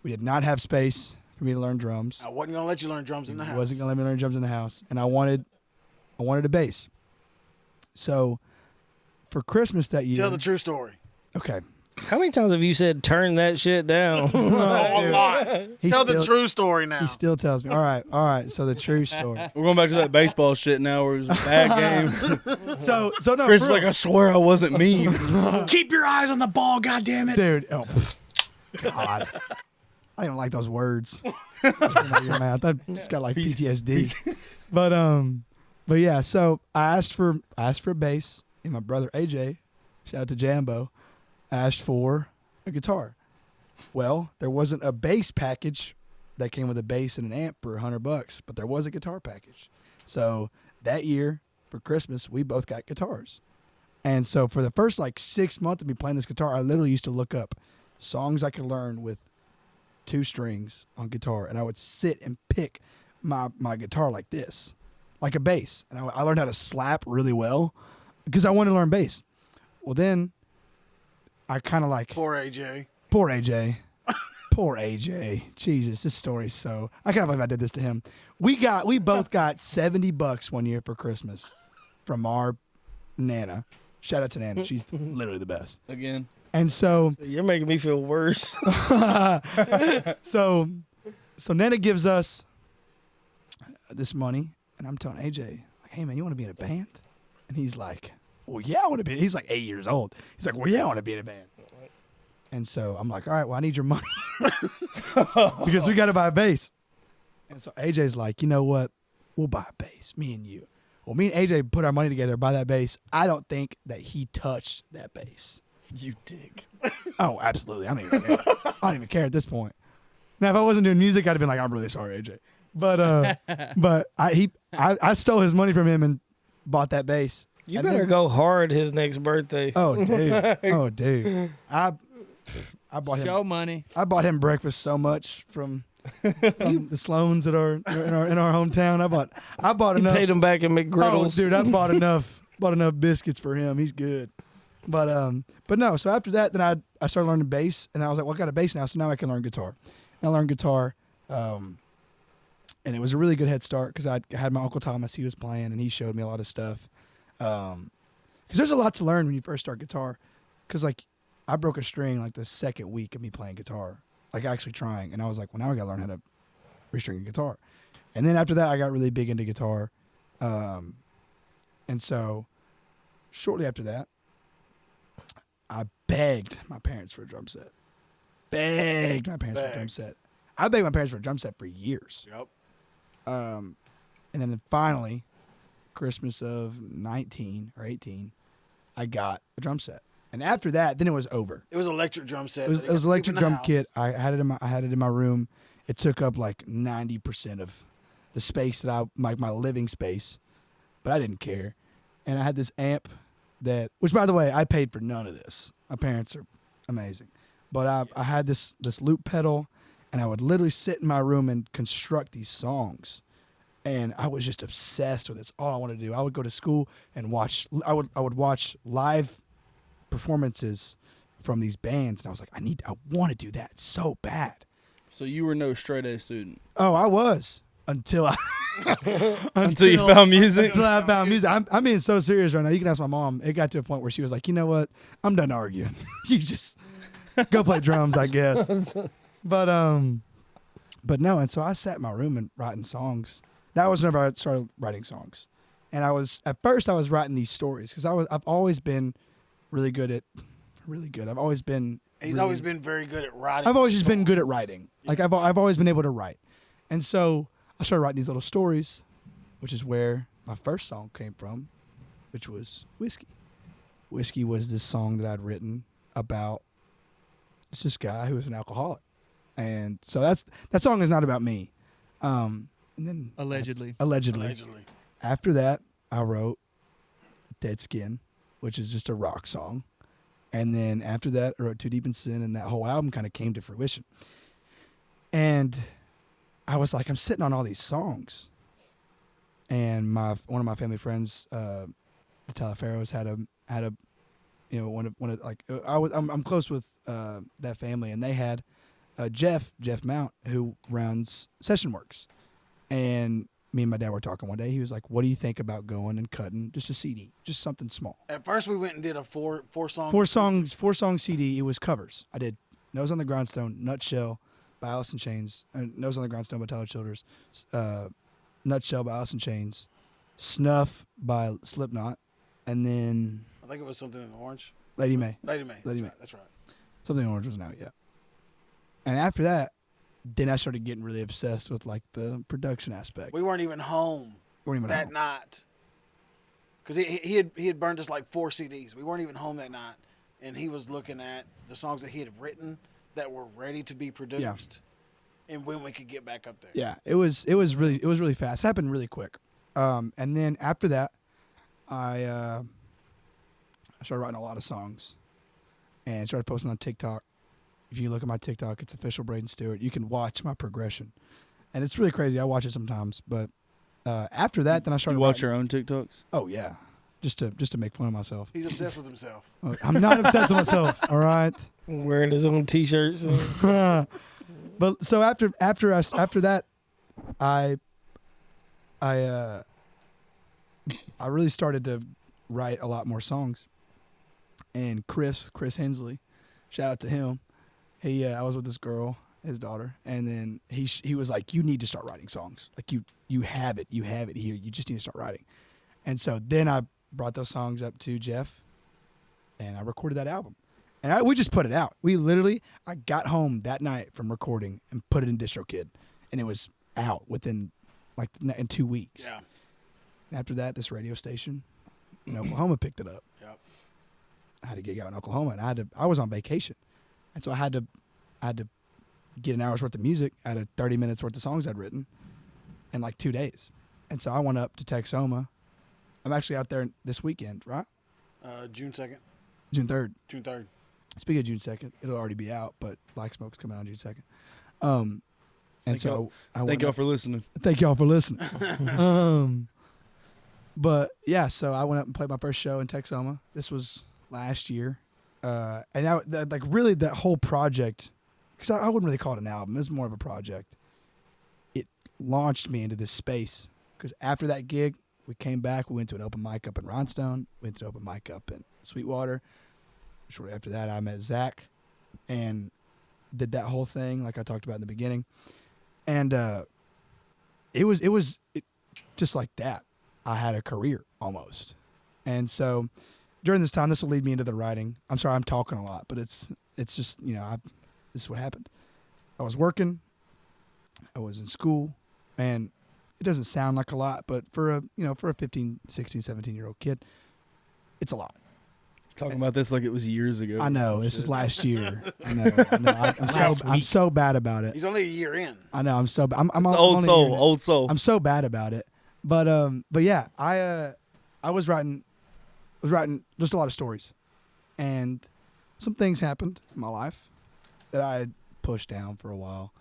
We did not have space for me to learn drums. I wasn't gonna let you learn drums in the house. Wasn't gonna let me learn drums in the house, and I wanted a bass. So, for Christmas that year, Tell the true story. okay. How many times have you said turn that shit down? A lot. Tell the true story now. He still tells me. All right. So the true story. We're going back to that baseball shit now where it was a bad game. So no. Chris is for like, real. I swear I wasn't mean. Keep your eyes on the ball, goddammit. Dude. Oh, God. I don't even like those words. Just come out of your mouth. I just got like PTSD. But yeah. So I asked for a bass, and my brother AJ, shout out to Jambo, asked for a guitar. Well, there wasn't a bass package that came with a bass and an amp for $100, but there was a guitar package. So that year for Christmas, we both got guitars. And so for the first like 6 months of me playing this guitar, I literally used to look up songs I could learn with 2 strings on guitar, and I would sit and pick my guitar like this, like a bass. And I learned how to slap really well because I wanted to learn bass. Well, then I kind of like Poor AJ. Poor AJ. Poor AJ. Jesus, this story's so. I can't believe I did this to him. We both got $70 one year for Christmas from our Nana. Shout out to Nana. She's literally the best. Again. And so You're making me feel worse. so Nana gives us this money, and I'm telling AJ, like, "Hey man, you want to be in a band?" And he's like, "Well, yeah, I want to be." He's like 8 years old. He's like, "Well, yeah, I want to be in a band." And so I'm like, "All right, well, I need your money because we got to buy a bass." And so AJ's like, "You know what? We'll buy a bass, me and you." Well, me and AJ put our money together to buy that bass. I don't think that he touched that bass. You dig. Oh, absolutely. I don't even care. I don't even care at this point. Now, if I wasn't doing music, I'd have been like, "I'm really sorry, AJ." But I stole his money from him and bought that bass. You And better then- go hard his next birthday. Oh, dude. I bought him. Show money. I bought him breakfast so much from the Sloans that are in our hometown. I bought You enough. paid him back in Oh, McGriddles. dude, I bought enough biscuits for him. He's good. But no. So after that, then I started learning bass, and I was like, well, I got a bass now, so now I can learn guitar. And I learned guitar, and it was a really good head start because I had my Uncle Thomas. He was playing, and he showed me a lot of stuff. Because there's a lot to learn when you first start guitar. Because like I broke a string like the second week of me playing guitar, like actually trying, and I was like, well, now I got to learn how to restring a guitar. And then after that, I got really big into guitar, and so shortly after that, I begged my parents for a drum set. For a drum set. I begged my parents for a drum set for years. Yep. And then finally, Christmas of 19 or 18, I got a drum set. And after that, then it was over. It was electric drum set. It was electric drum kit. I had it in my room. It took up like 90% of the space that my living space, but I didn't care. And I had this amp which by the way, I paid for none of this. My parents are amazing, but I had this loop pedal, and I would literally sit in my room and construct these songs. And I was just obsessed with it. It's all I wanted to do. I would go to school and watch. I would watch live performances from these bands, and I was like, I want to do that so bad. So you were no straight A student Oh, I was until until you found music. Until I found music. I'm being so serious right now. You can ask my mom. It got to a point where she was like, "You know what? I'm done arguing. You just go play drums, I guess." But no. And so I sat in my room and writing songs. That was whenever I started writing songs. And at first I was writing these stories because I've always been really good. I've always been. He's always been very good at writing. I've always just been good at writing. Like I've always been able to write. And so I started writing these little stories, which is where my first song came from, which was Whiskey. Whiskey was this song that I'd written about this guy who was an alcoholic. And so that song is not about me. And then Allegedly. Allegedly. After that, I wrote Dead Skin, which is just a rock song. And then after that, I wrote Too Deep in Sin, and that whole album kind of came to fruition. And I was like, I'm sitting on all these songs. And one of my family friends, the Talaferros, had a one of like I'm close with that family, and they had Jeff Mount, who runs Session Works. And me and my dad were talking one day. He was like, "What do you think about going and cutting just a CD, just something small?" At first, we went and did a four song CD. It was covers. I did Nose on the Grindstone, Nutshell by Alice in Chains, Nose on the Grindstone by Tyler Childers, Nutshell by Alice in Chains, Snuff by Slipknot, and then I think it was something in orange. Lady May. That's right. That's right. Something in Orange wasn't out yet. And after that, then I started getting really obsessed with like the production aspect. We weren't even home that night because he had burned us like 4 CDs. We weren't even home that night, and he was looking at the songs that he had written that were ready to be produced, and when we could get back up there. Yeah, it was really fast. It happened really quick. And then after that, I started writing a lot of songs, and started posting on TikTok. If you look at my TikTok, it's official Brayden Stewart. You can watch my progression, and it's really crazy. I watch it sometimes, but after that, then I started. You watch writing. your own TikToks? Oh yeah, just to make fun of myself. He's obsessed with himself. I'm not obsessed with myself. All right. Wearing his own T-shirts. But so after that, I really started to write a lot more songs, and Chris Hensley, shout out to him. I was with this girl, his daughter, and then he was like, "You need to start writing songs. Like you have it here. You just need to start writing." And so then I brought those songs up to Jeff, and I recorded that album, and we just put it out. I got home that night from recording and put it in DistroKid, and it was out within in 2 weeks. Yeah. And after that, this radio station in Oklahoma picked it up. Yep. I had a gig out in Oklahoma, and I was on vacation. And so I had to get an hour's worth of music out of 30 minutes worth of songs I'd written in like 2 days. And so I went up to Texoma. I'm actually out there this weekend, right? June 2nd. June 3rd. June 3rd. Speaking of June 2nd, it'll already be out, but Black Smoke's coming out on June 2nd. Thank y'all for listening. Thank y'all for listening. But yeah, so I went up and played my first show in Texoma. This was last year. And really that whole project, because I wouldn't really call it an album. It was more of a project. It launched me into this space. Because after that gig, we came back. We went to an open mic up in Rhinestone. Went to an open mic up in Sweetwater. Shortly after that, I met Zach and did that whole thing like I talked about in the beginning. And it was just like that. I had a career almost. And so during this time, this will lead me into the writing. I'm sorry, I'm talking a lot, but it's just, this is what happened. I was working. I was in school, and it doesn't sound like a lot, but for a 15, 16, 17-year-old kid, it's a lot. Talking about this like it was years ago. I know. This is last year. I know. I'm so bad about it. He's only a year in. I know. I'm so. I'm old soul. I'm so bad about it. But yeah, I was writing just a lot of stories, and some things happened in my life that I had pushed down for a while,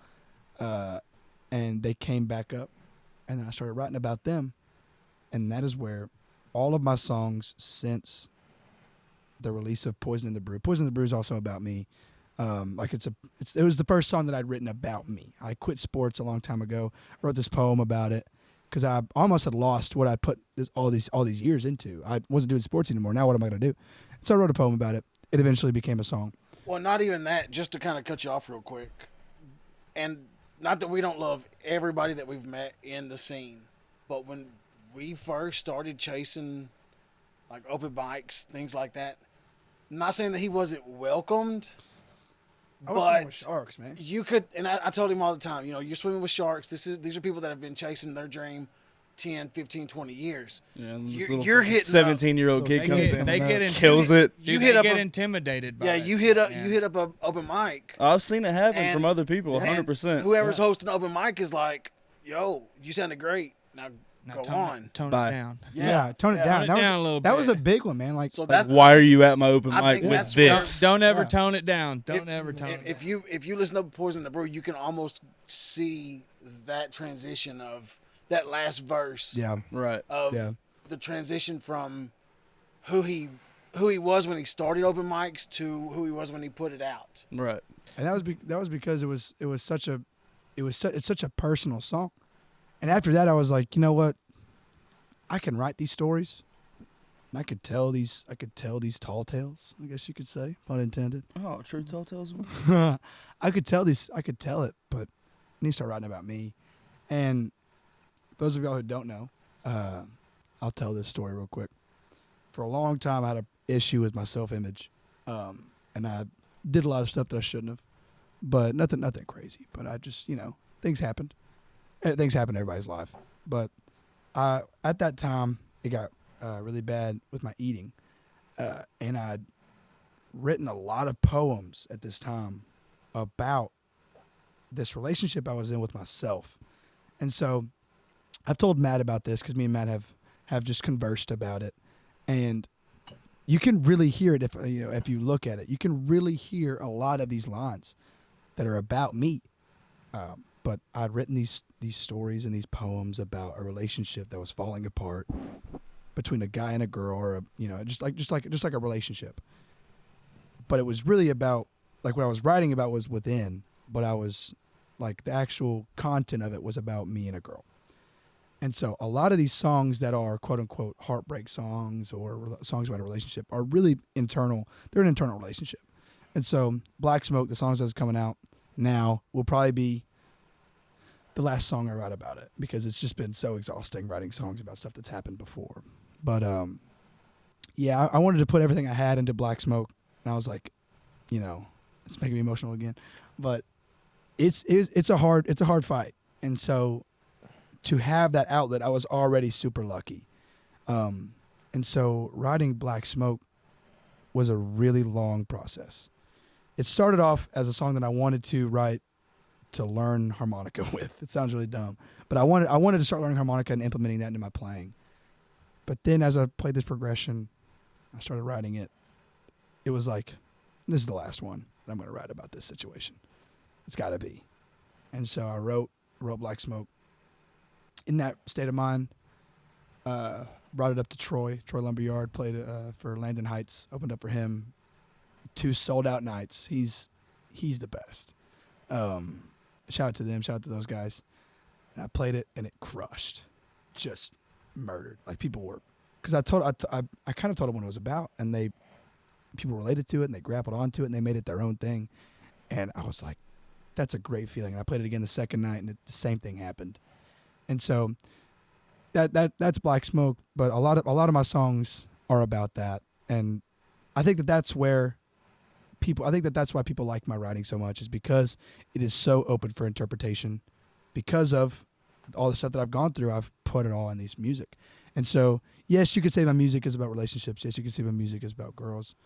and they came back up, and then I started writing about them, and that is where all of my songs since the release of Poison in the Brew. Poison in the Brew is also about me. It was the first song that I'd written about me. I quit sports a long time ago. Wrote this poem about it because I almost had lost what I put all these years into. I wasn't doing sports anymore. Now what am I going to do? So I wrote a poem about it. It eventually became a song. Well, not even that. Just to kind of cut you off real quick, and not that we don't love everybody that we've met in the scene, but when we first started chasing like open mics, things like that. I'm not saying that he wasn't welcomed, I was swimming with sharks, man. You could, and I told him all the time, you're swimming with sharks. These are people that have been chasing their dream 10, 15, 20 years. Yeah, you're hitting 17-year-old kid comes in, They get kills it. You they hit up get a- intimidated by Yeah, it. you hit up a open mic. I've seen it happen And- from other people, and 100%. Whoever's hosting the open mic is like, "Yo, you sounded great. Now go tone on." Tone Bye. it down. Yeah, tone it down. Tone it down a little That was a bit. big one, man. Like, So Like, that's why are you at my open I mic think with that's this? Don't ever Yeah. tone it down. Don't ever tone it down. if you listen to Poison the Brew, you can almost see that transition of that last verse. yeah, Right. Of yeah. the transition from who he was when he started open mics to who he was when he put it out. Right. And that was because it's such a personal song. And after that, I was like, you know what? I can write these stories, and I could tell these tall tales. I guess you could say, pun intended. Oh, true tall tales. I could tell it, but I need to start writing about me. And those of y'all who don't know, I'll tell this story real quick. For a long time, I had an issue with my self-image, and I did a lot of stuff that I shouldn't have, but nothing crazy. But I just, things happened. Things happen in everybody's life. But at that time, it got really bad with my eating, and I'd written a lot of poems at this time about this relationship I was in with myself. And so I've told Matt about this because me and Matt have just conversed about it. And you can really hear it if you look at it. You can really hear a lot of these lines that are about me. But I'd written these stories and these poems about a relationship that was falling apart between a guy and a girl, or just like a relationship. But it was really about, like, what I was writing about was within, but I was like, the actual content of it was about me and a girl. And so a lot of these songs that are quote unquote heartbreak songs or songs about a relationship are really internal. They're an internal relationship. And so Black Smoke, the songs that's coming out now, will probably be the last song I write about it, because it's just been so exhausting writing songs about stuff that's happened before. But yeah, I wanted to put everything I had into Black Smoke, and I was like, it's making me emotional again. But it's a hard fight, and so to have that outlet, I was already super lucky. And so writing Black Smoke was a really long process. It started off as a song that I wanted to write to learn harmonica with. It sounds really dumb, but I wanted to start learning harmonica and implementing that into my playing. But then as I played this progression, I started writing it. It was like, this is the last one that I'm going to write about this situation. It's got to be. And so I wrote Black Smoke. In that state of mind, brought it up to Troy Lumberyard, played for Landon Heights, opened up for him. 2 sold-out nights. He's the best. Shout out to them. Shout out to those guys. And I played it, and it crushed. Just murdered. Like, people were, because I kind of told them what it was about, and people related to it, and they grappled onto it, and they made it their own thing. And I was like, that's a great feeling. And I played it again the second night, and the same thing happened. And so that's Black Smoke, but a lot of my songs are about that. And I think that's why people like my writing so much, is because it is so open for interpretation. Because of all the stuff that I've gone through, I've put it all in this music. And so, yes, you could say my music is about relationships. Yes, you could say my music is about girls.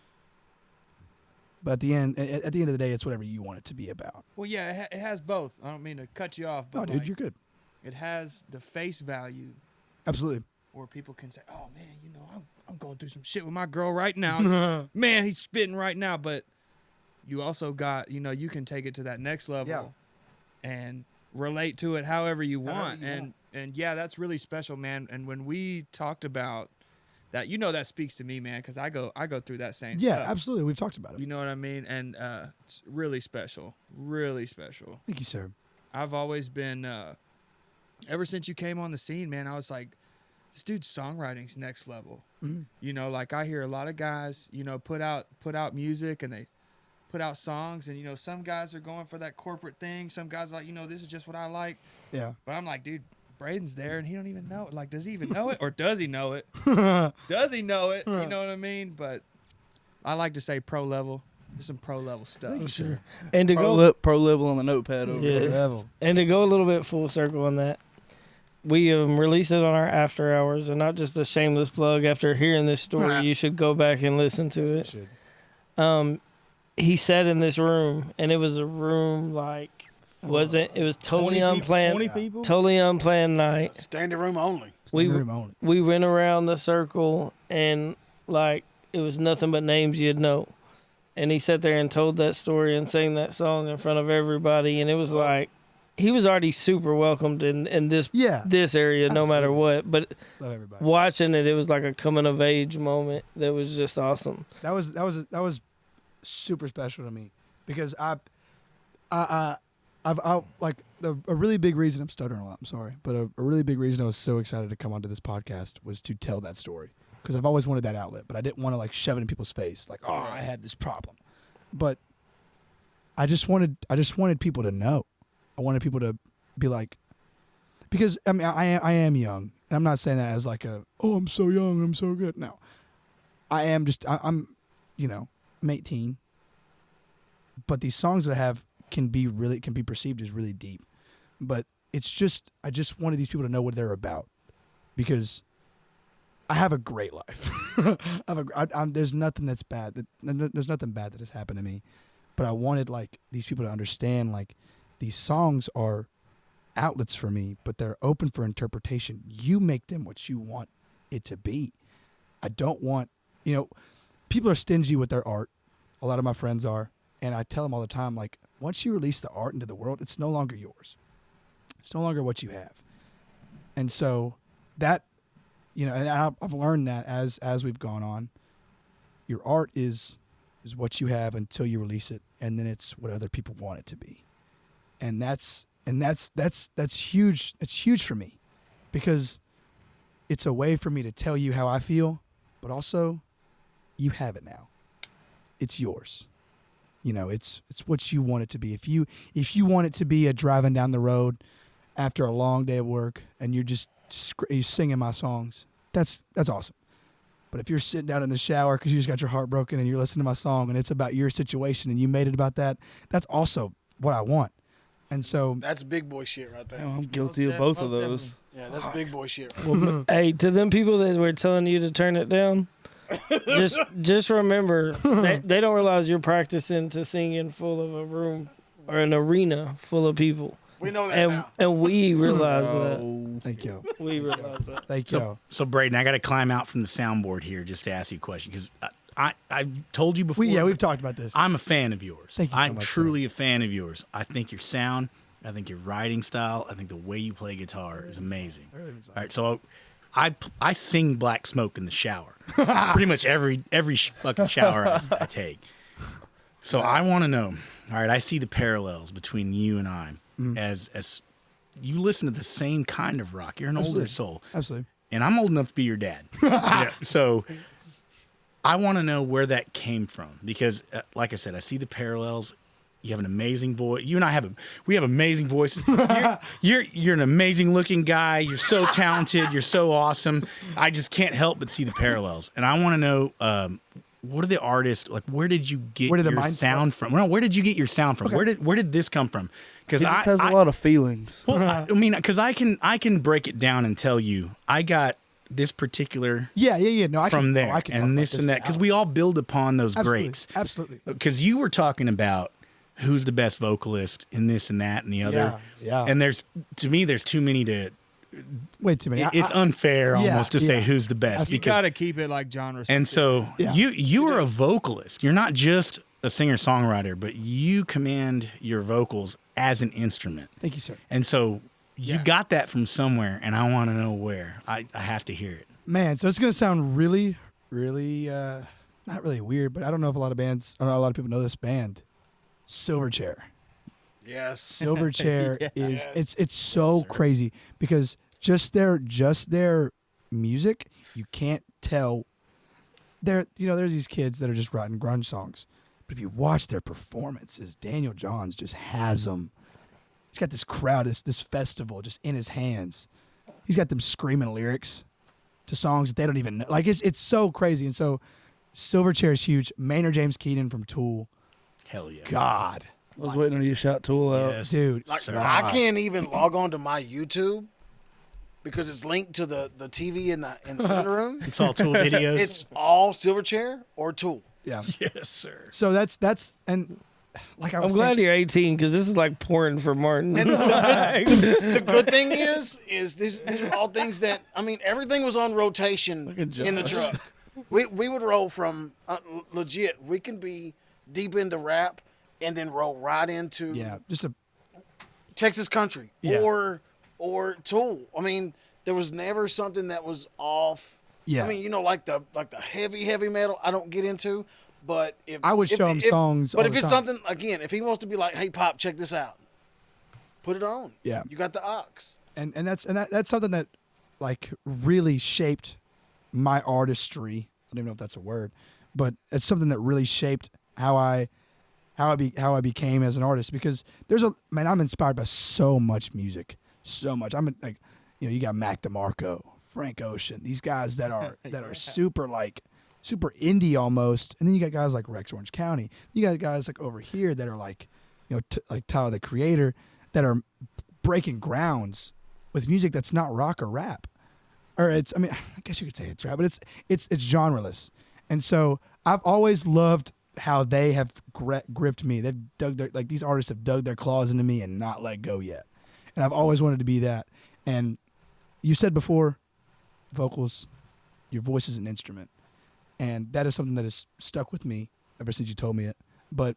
But at the end of the day, it's whatever you want it to be about. Well, yeah, it has both. I don't mean to cut you off, but No, dude, you're good. It has the face value, Absolutely. where people can say, "Oh man, I'm going through some shit with my girl right now. Man, he's spitting right now." But you also got, you can take it to that next level, and relate to it however you want. And yeah, that's really special, man. And when we talked about that, that speaks to me, man, because I go through that same Yeah, stuff. absolutely. We've talked about it. You know what I mean? And it's really special, really special. Thank you, sir. I've always been, ever since you came on the scene, man, I was like, this dude's songwriting's next level. Mm-hmm. Like, I hear a lot of guys, put out music, and they put out songs, and some guys are going for that corporate thing. Some guys are like, this is just what I like. Yeah. But I'm like, dude, Brayden's there, and he don't even know it. Like, does he even know it, or does he know it? Does he know it? You know what I mean? But I like to say pro level. It's some pro level stuff. Thank you, sir. And to Pro level on the notepad over Yeah. there. Level. And to go a little bit full circle on that, we released it on our after hours, and not just a shameless plug. After hearing this story, you should go back and listen to it. He sat in this room, and it was a room like it was totally 20 unplanned, 20 people? totally unplanned night. Standing room only. We went around the circle, and like it was nothing but names you'd know. And he sat there and told that story and sang that song in front of everybody, and it was like he was already super welcomed in this area, no matter what. But watching it, it was like a coming of age moment that was just awesome. That was super special to me because I've like a really big reason. I'm stuttering a lot. I'm sorry, but a really big reason I was so excited to come onto this podcast was to tell that story because I've always wanted that outlet, but I didn't want to like shove it in people's face, like, oh, I had this problem. But I just wanted people to know. I wanted people to be like, because I mean I am young, and I'm not saying that as like I'm so young, I'm so good. No, I am just I'm 18, but these songs that I have can be perceived as really deep, but it's just I just wanted these people to know what they're about because I have a great life. There's nothing that's bad. There's nothing bad that has happened to me, but I wanted like these people to understand like these songs are outlets for me, but they're open for interpretation. You make them what you want it to be. I don't want people are stingy with their art. A lot of my friends are, and I tell them all the time like once you release the art into the world, it's no longer yours. It's no longer what you have, and so that. And I've learned that as we've gone on, your art is what you have until you release it, and then it's what other people want it to be, and that's huge. It's huge for me, because it's a way for me to tell you how I feel, but also, you have it now. It's yours. It's what you want it to be. If you want it to be a driving down the road after a long day of work, and you're just singing my songs, that's awesome. But if you're sitting down in the shower because you just got your heart broken and you're listening to my song and it's about your situation and you made it about that, that's also what I want. And so that's big boy shit right there. I'm guilty of both of those. Yeah, that's big boy shit. Well, hey, to them people that were telling you to turn it down, just remember they don't realize you're practicing to sing in full of a room or an arena full of people. We know that now. And we realize that. Thank you. We realize that. Thank you. So Brayden, I got to climb out from the soundboard here just to ask you a question because I told you before. We've talked about this. I'm a fan of yours. Thank you so I'm much, truly a fan of yours. I think your sound, I think your writing style, I think the way you play guitar is amazing. All right, so I sing Black Smoke in the shower. Pretty much every fucking shower I take. So I want to know. All right, I see the parallels between you and I. As you listen to the same kind of rock. You're an older soul. Absolutely. And I'm old enough to be your dad. So I want to know where that came from because, like I said, I see the parallels. You have an amazing voice. You and I we have amazing voices. You're an amazing looking guy. You're so talented. You're so awesome. I just can't help but see the parallels. And I want to know, what are the artists like? Where did you get your sound from? No, where did you get your sound from? Okay. Where did this come from? Because He just has a lot of feelings. Well, I mean, because I can break it down and tell you, I got this particular No, I from can, there I can and this and that because we all build upon those Absolutely. breaks. Absolutely. Because you were talking about who's the best vocalist in this and that and the other. Yeah. And to me, there's too many to. Way too many. It's unfair almost to say who's the best. You got to keep it like genre. And so you are a vocalist. You're not just a singer-songwriter, but you command your vocals as an instrument. Thank you, sir. And so you got that from somewhere, and I want to know where. I have to hear it. Man, so it's going to sound really, really, not really weird, but I don't know if a lot of people know this band, Silverchair. Yes. Silverchair it's so crazy because just their music, you can't tell. There's these kids that are just writing grunge songs, but if you watch their performances, Daniel Johns just has them. He's got this crowd, this festival just in his hands. He's got them screaming lyrics to songs that they don't even know. Like it's so crazy. And so Silverchair is huge. Maynard James Keenan from Tool. Hell yeah. God, I was waiting on you to shout Tool out. Yes, dude. Like, sir. I can't even log on to my YouTube because it's linked to the TV in the living room. It's all Tool videos. It's all Silverchair or Tool. Yeah. yes, sir. So that's and like I was I'm glad saying, you're 18 because this is like porn for Martin. The good thing is these are all things that, I mean, everything was on rotation Look at in the Josh. truck. We would roll from legit. We can be deep into rap and then roll right into yeah, just a Texas country Yeah. or Tool. I mean, there was never something that was off. yeah. I mean, you know, like the heavy metal, I don't get into. But if I would show him songs But all if the it's time. something, again, if he wants to be like, "Hey, Pop, check this out," put it on. Yeah. You got the aux. and that's something that like really shaped my artistry. I don't even know if that's a word, but it's something that really shaped how I became as an artist, because I'm inspired by so much music, so much. I'm like, you got Mac DeMarco, Frank Ocean, these guys that are super indie almost, and then you got guys like Rex Orange County. You got guys like over here that are like, like Tyler the Creator, that are breaking grounds with music that's not rock or rap, or I guess you could say it's rap, but it's genreless. And so I've always loved how they have gripped me. They've these artists have dug their claws into me and not let go yet. And I've always wanted to be that. And you said before, vocals, your voice is an instrument. And that is something that has stuck with me ever since you told me it. But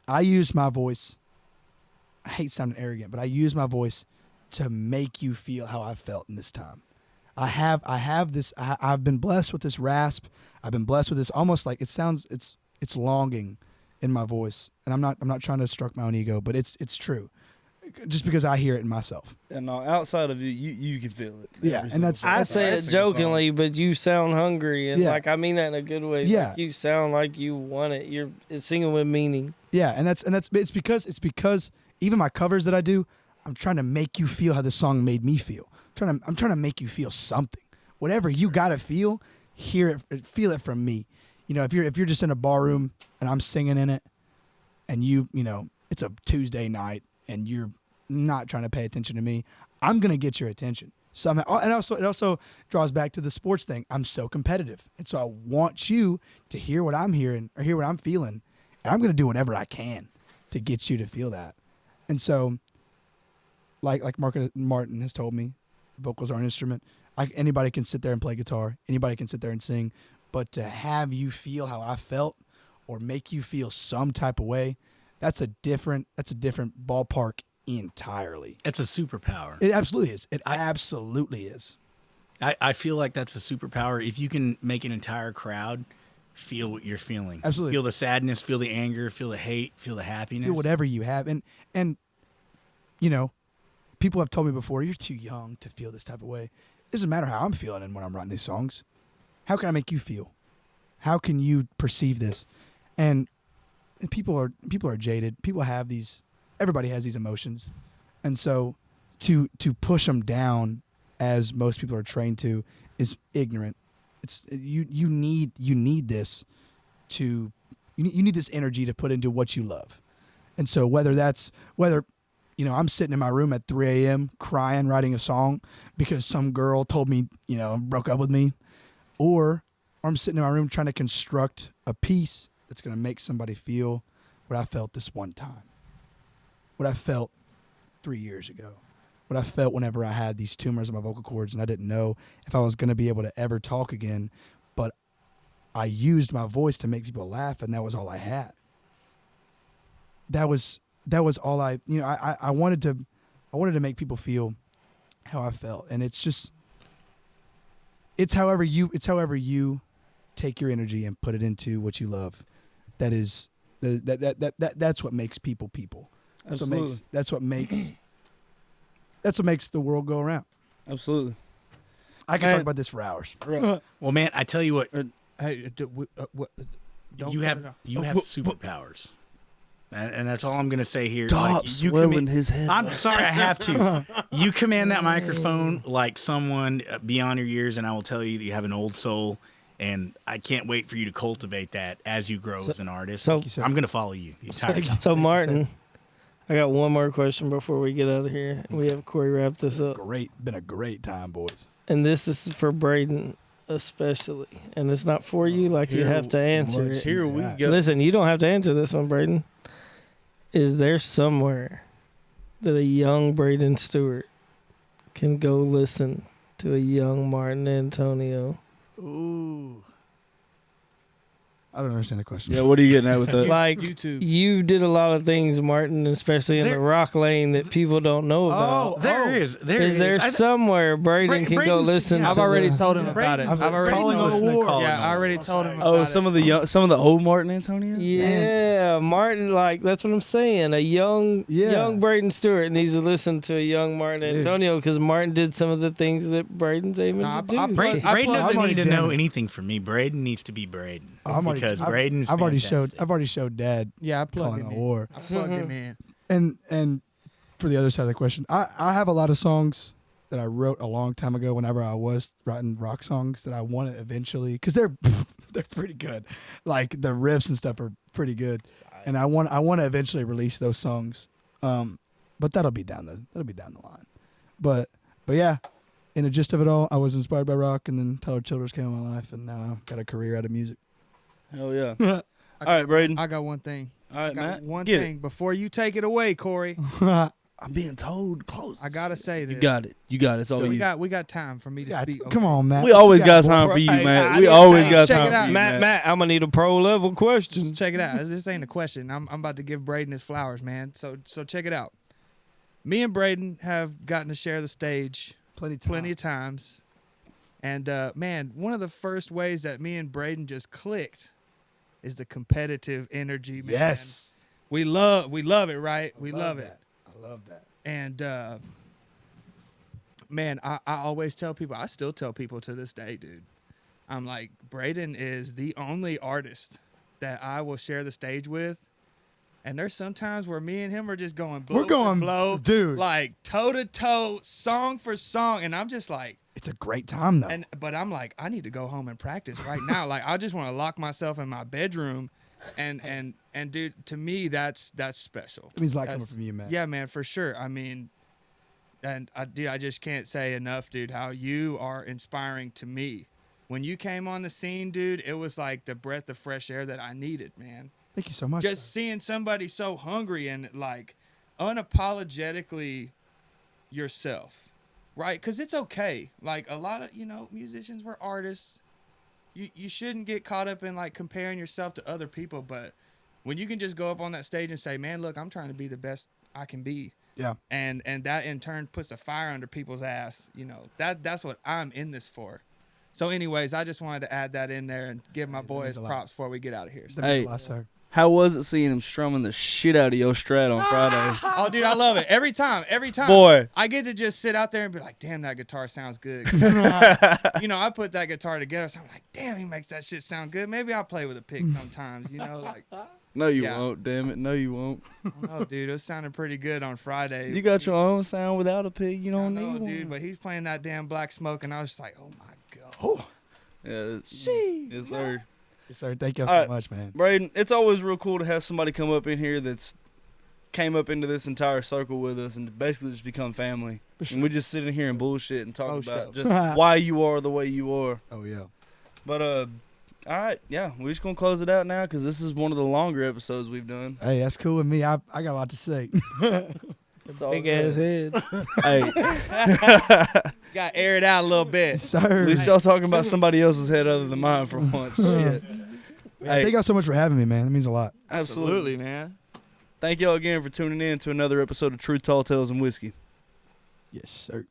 I use my voice, I hate sounding arrogant, but I use my voice to make you feel how I felt in this time. I've been blessed with this rasp. I've been blessed with this almost like it's longing in my voice. And I'm not trying to stroke my own ego, but it's true. Just because I hear it in myself. And outside of you can feel it. Yeah, Every and that's- single I time. say it Every single jokingly, but you sound hungry, and Yeah. like I mean that in a good way. Yeah. Like, you sound like you want it. It's singing with meaning. Yeah, and it's because even my covers that I do, I'm trying to make you feel how the song made me feel. I'm trying to make you feel something. Whatever you gotta feel, feel it from me. If you're just in a bar room and I'm singing in it, and it's a Tuesday night and you're not trying to pay attention to me, I'm gonna get your attention somehow. And it also draws back to the sports thing. I'm so competitive, and so I want you to hear what I'm hearing or hear what I'm feeling, and I'm gonna do whatever I can to get you to feel that. And so, like Martin has told me, vocals are an instrument. Anybody can sit there and play guitar. Anybody can sit there and sing, but to have you feel how I felt or make you feel some type of way, that's a different ballpark entirely. It's a superpower. It absolutely is. It absolutely is. I feel like that's a superpower. If you can make an entire crowd feel what you're feeling. Absolutely. Feel the sadness, feel the anger, feel the hate, feel the happiness. Feel whatever you have. And people have told me before, you're too young to feel this type of way. It doesn't matter how I'm feeling and when I'm writing these songs. How can I make you feel? How can you perceive this? And people are jaded. Everybody has these emotions. And so to push them down, as most people are trained to, is ignorant. It's you need this energy to put into what you love. And so whether I'm sitting in my room at 3 a.m. crying, writing a song because some girl told me, broke up with me, or I'm sitting in my room trying to construct a piece that's going to make somebody feel what I felt this one time, what I felt 3 years ago, what I felt whenever I had these tumors in my vocal cords and I didn't know if I was going to be able to ever talk again, but I used my voice to make people laugh, and that was all I had. That was all I wanted to make people feel how I felt. And it's however you take your energy and put it into what you love. That's what makes people. Absolutely. That's what makes the world go around. Absolutely. I can Man. talk about this for hours. Well, man, I tell you what, Hey, don't you cut have it off. superpowers. And that's all I'm going to say here. Stop you swelling his head. I'm sorry, I have to. You command that microphone like someone beyond your years, and I will tell you that you have an old soul, And I can't wait for you to cultivate that as you grow as an artist. so- I'm going to follow you the entire time. So Martin, I got one more question before we get out of here. We have Corey wrap this up. Been a great time, boys. And this is for Brayden especially. And it's not for you, like you have to answer it. Here we go. Listen, you don't have to answer this one, Brayden. Is there somewhere that a young Brayden Stewart can go listen to a young Martin Antonio? Ooh. I don't understand the question. Yeah, what are you getting at with that? Like, YouTube. you did a lot of things, Martin, especially in the rock lane that people don't know about. There is. Is there somewhere Brayden can go Brayden's- listen yeah, I've to already the- told him about it. I've I've already calling told on him. the war. Yeah, I already told him Oh, about some it. of the old Martin Antonio. Yeah, Martin, like, that's what I'm saying. A young Brayden Stewart needs to listen to a young Martin Dude. Antonio because Martin did some of the things that Brayden's aiming No, to do. Braden I plugged doesn't him need to in. know anything from me. Braden needs to be Braden. Because Braden's I've fantastic. already showed Dad Yeah, I plugged calling him on in. war. I plugged him in. And for the other side of the question, I have a lot of songs that I wrote a long time ago whenever I was writing rock songs that I want to eventually, because they're pretty good. Like the riffs and stuff are pretty good, and I want to eventually release those songs. But that'll be down the line. But yeah, in the gist of it all, I was inspired by rock, and then Tyler Childers came in my life, and now I've got a career out of music. Hell yeah. All right, Brayden. I got one thing. All right, I got Matt. one get thing before you take it away, Corey. I'm being told close. I gotta say this. You got it. You got it. It's all We you. got time for me to Yeah, speak. come on, Matt. We What you always got boy? time for you, Hey, Matt. I We didn't- always hey, got check time it for out. you, Matt, I'm gonna need a pro level question. Check it out. This ain't a question. I'm about to give Brayden his flowers, man. So check it out. Me and Brayden have gotten to share the stage plenty of times. And man, one of the first ways that me and Brayden just clicked is the competitive energy, man. Yes. We love it, right? We love it. I love that. And man, I always tell people, I still tell people to this day, dude. I'm like, Brayden is the only artist that I will share the stage with. And there's some times where me and him are just going blow We're going, for blow, dude. like toe to toe, song for song, and I'm just like, It's a great time though. but I'm like, I need to go home and practice right now. Like, I just want to lock myself in my bedroom, and dude, to me, that's special. It means a lot coming That's- from you, man. Yeah, man, for sure. I mean, and dude, I just can't say enough, dude, how you are inspiring to me. When you came on the scene, dude, it was like the breath of fresh air that I needed, man. Thank you so much. Just seeing somebody so hungry and like unapologetically yourself, right? Because it's okay. Like a lot of, musicians, we're artists. You shouldn't get caught up in like comparing yourself to other people. But when you can just go up on that stage and say, man, look, I'm trying to be the best I can be. Yeah. And that in turn puts a fire under people's ass. That's what I'm in this for. So anyways, I just wanted to add that in there and give my boys props before we get out of here. So. Hey, Sir. how was it seeing him strumming the shit out of your Strat on Friday? Oh, dude, I love it. Every time. Boy. I get to just sit out there and be like, damn, that guitar sounds good. I put that guitar together, so I'm like, damn, he makes that shit sound good. Maybe I'll play with a pick sometimes, like. No, you Yeah. won't. Damn it, no, you won't. Oh, dude, it was sounding pretty good on Friday. You got your own sound without a pig. You I don't know, need dude, one. but he's playing that damn Black Smoke, and I was just like, oh my god. Yeah, yes, sir. Yes, sir. Thank you All so right. much, man. Brayden, it's always real cool to have somebody come up in here that's came up into this entire circle with us and basically just become family. And we just sit in here and bullshit and talk Oh, about sure. just why you are the way you are. Oh yeah. But all right, yeah, we're just gonna close it out now because this is one of the longer episodes we've done. Hey, that's cool with me. I got a lot to say. It's all Big good. ass head. Hey, Got to air it out a little bit. Yes, sir. at least y'all talking about somebody else's head other than mine for once. Shit. Man, Hey. thank y'all so much for having me, man. It means a lot. Absolutely. man. Thank y'all again for tuning in to another episode of True Tall Tales and Whiskey. Yes, sir.